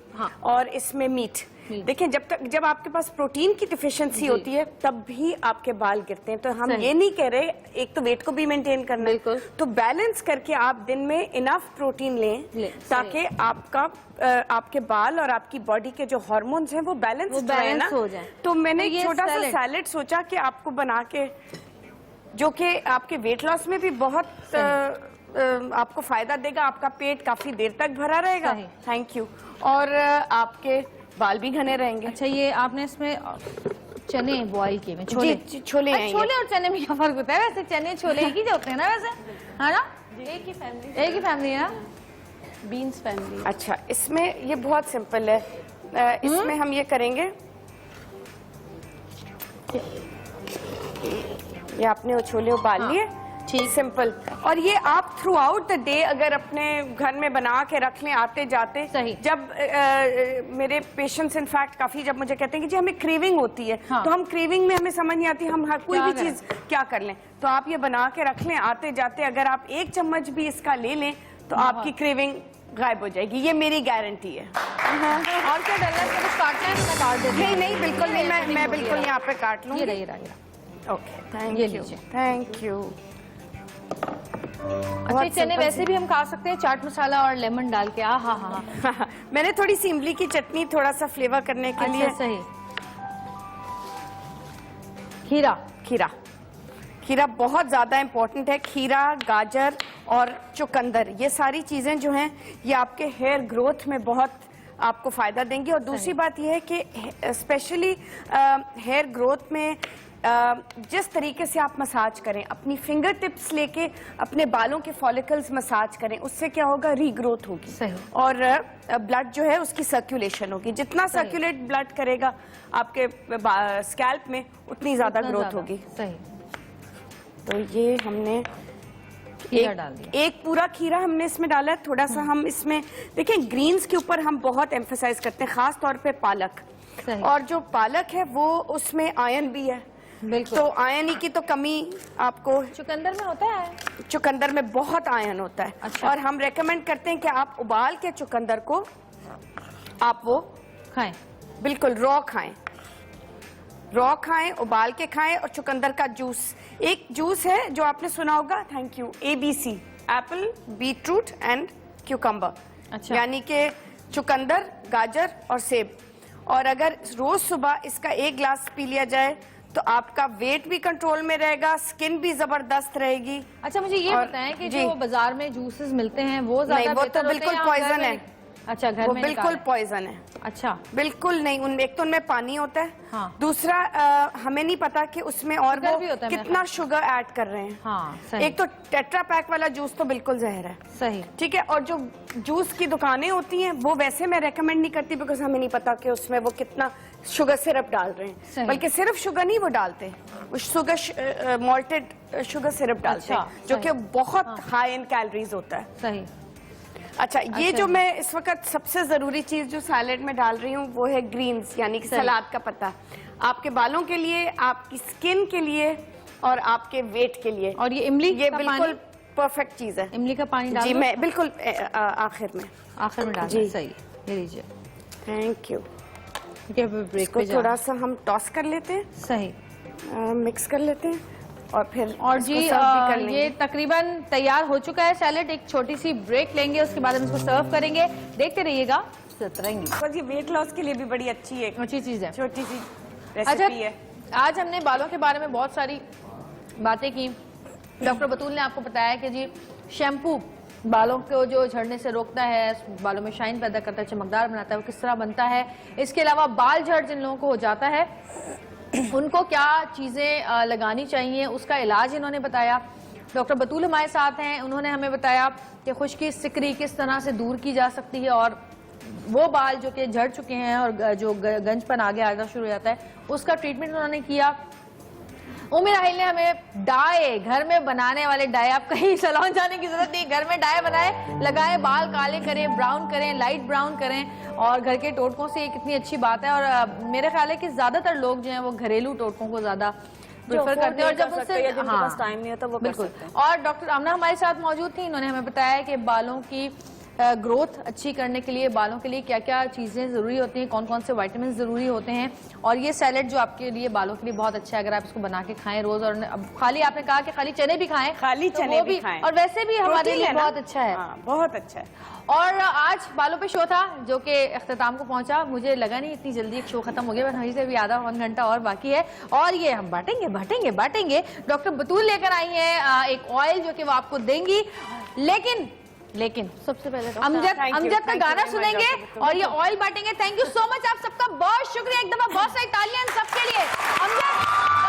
Speaker 7: और इसमें मीट। देखें, जब आपके पास प्रोटीन की डिफिशिएंसी होती है तब भी आपके बाल गिरते हैं। तो हम ये नहीं कह रहे, एक तो वेट को भी मेंटेन करना है, तो बैलेंस करके आप दिन में इनफ प्रोटीन लें ताकि आपके बाल और आपकी बॉडी के जो हार्मोन्स हैं वो बैलेंस हो जाए। तो मैंने एक छोटा सा सैलेड सोचा कि आपको बना के, जो कि आपके वेट लॉस में भी बहुत आपको फायदा देगा, आपका पेट काफी देर तक भरा रहेगा। Thank you. और आपके बाल भी घने रहेंगे।
Speaker 1: अच्छा, ये आपने इसमें चने बॉईल किए में, छोले
Speaker 7: छोले
Speaker 1: और चने में क्या फर्क होता है? वैसे चने छोले एक ही होते हैं ना, वैसे है ना? एक ही फैमिली है ना,
Speaker 7: बीन्स फैमिली। अच्छा, इसमें ये बहुत सिंपल है। इसमें हम ये करेंगे, ये आपने वो छोले उबाल लिए, ठीक, सिंपल। और ये आप थ्रू आउट द डे अगर अपने घर में बना के रख लें आते जाते। सही। जब मेरे पेशेंट्स इनफैक्ट काफी जब मुझे कहते हैं कि जी हमें क्रेविंग होती है, तो हम क्रेविंग में हमें समझ नहीं आती हम कोई भी चीज क्या कर लें, तो आप ये बना के रख लें आते जाते, अगर आप 1 चम्मच भी इसका ले लें तो आपकी क्रेविंग गायब हो जाएगी, ये मेरी गारंटी है।
Speaker 1: और क्या डलना है? कुछ काटना है तो मैं काट देती हूं।
Speaker 7: नहीं, बिल्कुल नहीं, मैं बिल्कुल यहाँ पे काट लूंगी।
Speaker 1: ये रही।
Speaker 7: Okay, thank you.
Speaker 1: अच्छा, चने वैसे भी हम खा सकते हैं चाट मसाला और लेमन डाल के। हाँ।
Speaker 7: मैंने थोड़ी सी इमली की चटनी थोड़ा सा फ्लेवर करने के लिए।
Speaker 1: सही।
Speaker 7: खीरा बहुत ज्यादा इम्पोर्टेंट है। खीरा, गाजर और चुकंदर, ये सारी चीजें जो हैं ये आपके हेयर ग्रोथ में बहुत आपको फायदा देंगी। और दूसरी बात यह है कि स्पेशली हेयर ग्रोथ में
Speaker 10: जिस तरीके से आप मसाज करें, अपनी फिंगर टिप्स लेके अपने बालों के फॉलिकल्स मसाज करें, उससे क्या होगा, रीग्रोथ होगी।
Speaker 1: सही।
Speaker 10: और ब्लड जो है उसकी सर्कुलेशन होगी। जितना सर्कुलेट ब्लड करेगा आपके स्कैल्प में, उतनी ज्यादा ग्रोथ होगी।
Speaker 1: सही।
Speaker 10: तो ये हमने
Speaker 1: खीरा डाल दिया।
Speaker 10: एक पूरा खीरा हमने इसमें डाला है। थोड़ा सा हम इसमें देखिए, ग्रीन्स के ऊपर हम बहुत एम्फेसाइज करते हैं, खास तौर पे पालक।
Speaker 1: सही।
Speaker 10: और जो पालक है वो उसमें आयरन भी है,
Speaker 1: बिल्कुल।
Speaker 10: तो आयरन की तो कमी आपको,
Speaker 1: चुकंदर में होता है,
Speaker 10: चुकंदर में बहुत आयरन होता है।
Speaker 1: अच्छा।
Speaker 10: और हम रेकमेंड करते हैं कि आप उबाल के चुकंदर को आप वो
Speaker 1: खाएं,
Speaker 10: बिल्कुल रॉ खाएं, रॉ खाएं, उबाल के खाएं। और चुकंदर का जूस, एक जूस है जो आपने सुना होगा, thank you, ABC, Apple, beetroot and cucumber.
Speaker 1: अच्छा।
Speaker 10: यानी कि चुकंदर, गाजर और सेब। और अगर रोज सुबह इसका 1 गिलास पी लिया जाए तो आपका वेट भी कंट्रोल में रहेगा, स्किन भी जबरदस्त रहेगी।
Speaker 1: अच्छा, मुझे ये
Speaker 10: और-
Speaker 1: बताएं कि
Speaker 10: जी।
Speaker 1: जो बाजार में जूसेस मिलते हैं वो
Speaker 10: नहीं,
Speaker 1: ज्यादा
Speaker 10: वो तो
Speaker 1: बेहतर होते
Speaker 10: बिल्कुल
Speaker 1: हैं या
Speaker 10: पॉइजन
Speaker 1: घर में-
Speaker 10: है।
Speaker 1: अच्छा, घर
Speaker 10: वो
Speaker 1: में
Speaker 10: बिल्कुल
Speaker 1: निकालें।
Speaker 10: पॉइजन है।
Speaker 1: अच्छा,
Speaker 10: बिल्कुल नहीं, एक तो उनमें पानी होता है।
Speaker 1: हाँ।
Speaker 10: दूसरा हमें नहीं पता कि उसमें और
Speaker 1: शुगर
Speaker 10: वो
Speaker 1: भी होता है मेरे
Speaker 10: कितना शुगर ऐड कर रहे हैं।
Speaker 1: हाँ, सही।
Speaker 10: एक तो टेट्रा पैक वाला जूस तो बिल्कुल जहर है।
Speaker 1: सही।
Speaker 10: ठीक है। और जो जूस की दुकानें होती हैं वो वैसे मैं रेकमेंड नहीं करती, बिकॉज हमें नहीं पता कि उसमें वो कितना शुगर सिरप डाल रहे
Speaker 1: सही।
Speaker 10: हैं। बल्कि सिर्फ शुगर नहीं वो डालते, वो शुगर मॉल्टेड शुगर सिरप डालते
Speaker 1: अच्छा,
Speaker 10: हैं, जो
Speaker 1: सही।
Speaker 10: कि बहुत हाई इन कैलोरीज होता है।
Speaker 1: सही।
Speaker 10: अच्छा, ये जो मैं इस वक्त सबसे जरूरी चीज जो सैलेड में डाल रही हूँ वो है ग्रीन्स, यानी कि सलाद का पत्ता। आपके बालों के लिए, आपकी स्किन के लिए और आपके वेट के लिए।
Speaker 1: और ये इमली
Speaker 10: ये
Speaker 1: का
Speaker 10: बिल्कुल
Speaker 1: पानी?
Speaker 10: परफेक्ट चीज है।
Speaker 1: इमली का पानी डाल
Speaker 10: जी,
Speaker 1: दो?
Speaker 10: मैं बिल्कुल आखिर में
Speaker 1: डाल
Speaker 10: जी।
Speaker 1: सही। ये लीजिए,
Speaker 10: थैंक यू।
Speaker 1: ये ब्रेक
Speaker 10: इसको
Speaker 1: पे
Speaker 10: थोड़ा सा हम टॉस कर लेते हैं,
Speaker 1: सही।
Speaker 10: मिक्स कर लेते हैं और फिर
Speaker 1: और
Speaker 10: इसको
Speaker 1: जी
Speaker 10: सर्व भी कर
Speaker 1: ये
Speaker 10: लेंगे।
Speaker 1: तकरीबन तैयार हो चुका है सैलेड। एक छोटी सी ब्रेक लेंगे, उसके बाद हम इसको सर्व करेंगे। देखते रहिएगा सतरंगी।
Speaker 10: और ये वेट लॉस के लिए भी बड़ी अच्छी है,
Speaker 1: अच्छी चीज है।
Speaker 10: छोटी सी
Speaker 1: अच्छा,
Speaker 10: रेसिपी है।
Speaker 1: आज हमने बालों के बारे में बहुत सारी बातें की। डॉक्टर बतूल ने आपको बताया कि जी शैम्पू बालों को जो झड़ने से रोकता है, बालों में शाइन पैदा करता है, चमकदार बनाता है, वो किस तरह बनता है। इसके अलावा बाल झड़ जिन लोगों को हो जाता है उनको क्या चीज़ें लगानी चाहिए, उसका इलाज इन्होंने बताया। डॉक्टर बतूल हमारे साथ हैं, उन्होंने हमें बताया कि खुश्की, सिकरी किस तरह से दूर की जा सकती है और वो बाल जो कि झड़ चुके हैं और जो गंजपन आगे आना शुरू हो जाता है, उसका ट्रीटमेंट उन्होंने किया। उम्र राहिल ने हमें डाई, घर में बनाने वाले डाई, आप कहीं सैलून जाने की जरूरत नहीं, घर में डाई बनाए, लगाए, बाल काले करें, ब्राउन करें, लाइट ब्राउन करें। और घर के टोटकों से ये कितनी अच्छी बात है। और मेरे ख्याल है कि ज्यादातर लोग जो हैं वो घरेलू टोटकों को ज्यादा प्रेफर करते हैं। और जब उनसे
Speaker 6: टाइम नहीं होता वो कर
Speaker 1: बिल्कुल।
Speaker 6: सकते हैं।
Speaker 1: और डॉक्टर आमना हमारे साथ मौजूद थी, इन्होंने हमें बताया कि बालों की ग्रोथ अच्छी करने के लिए, बालों के लिए क्या क्या चीज़ें ज़रूरी होती हैं, कौन कौन से विटामिन ज़रूरी होते हैं। और ये सैलेड जो आपके लिए बालों के लिए बहुत अच्छा है, अगर आप इसको बना के खाएं रोज। और अब खाली आपने कहा कि खाली चने भी खाएं,
Speaker 10: खाली
Speaker 1: तो
Speaker 10: चने
Speaker 1: वो
Speaker 10: भी खाएं।
Speaker 1: और वैसे भी हमारे
Speaker 10: प्रोटीन
Speaker 1: लिए
Speaker 10: है ना?
Speaker 1: बहुत अच्छा है।
Speaker 10: हाँ, बहुत अच्छा है।
Speaker 1: और आज बालों पे शो था जो कि अख्ताम को पहुंचा। मुझे लगा नहीं इतनी जल्दी एक शो खत्म हो गया, बस वहीं से भी आधा 1 घंटा और बाकी है। और ये हम बांटेंगे। डॉक्टर बतूल लेकर आई है एक ऑयल जो कि वो आपको देंगी। लेकिन
Speaker 8: सबसे पहले
Speaker 1: अमजद का गाना सुनेंगे और ये ऑयल बांटेंगे। थैंक यू सो मच, आप सबका बहुत शुक्रिया। एक दफा बहुत सारी तालियां सबके लिए। अमजद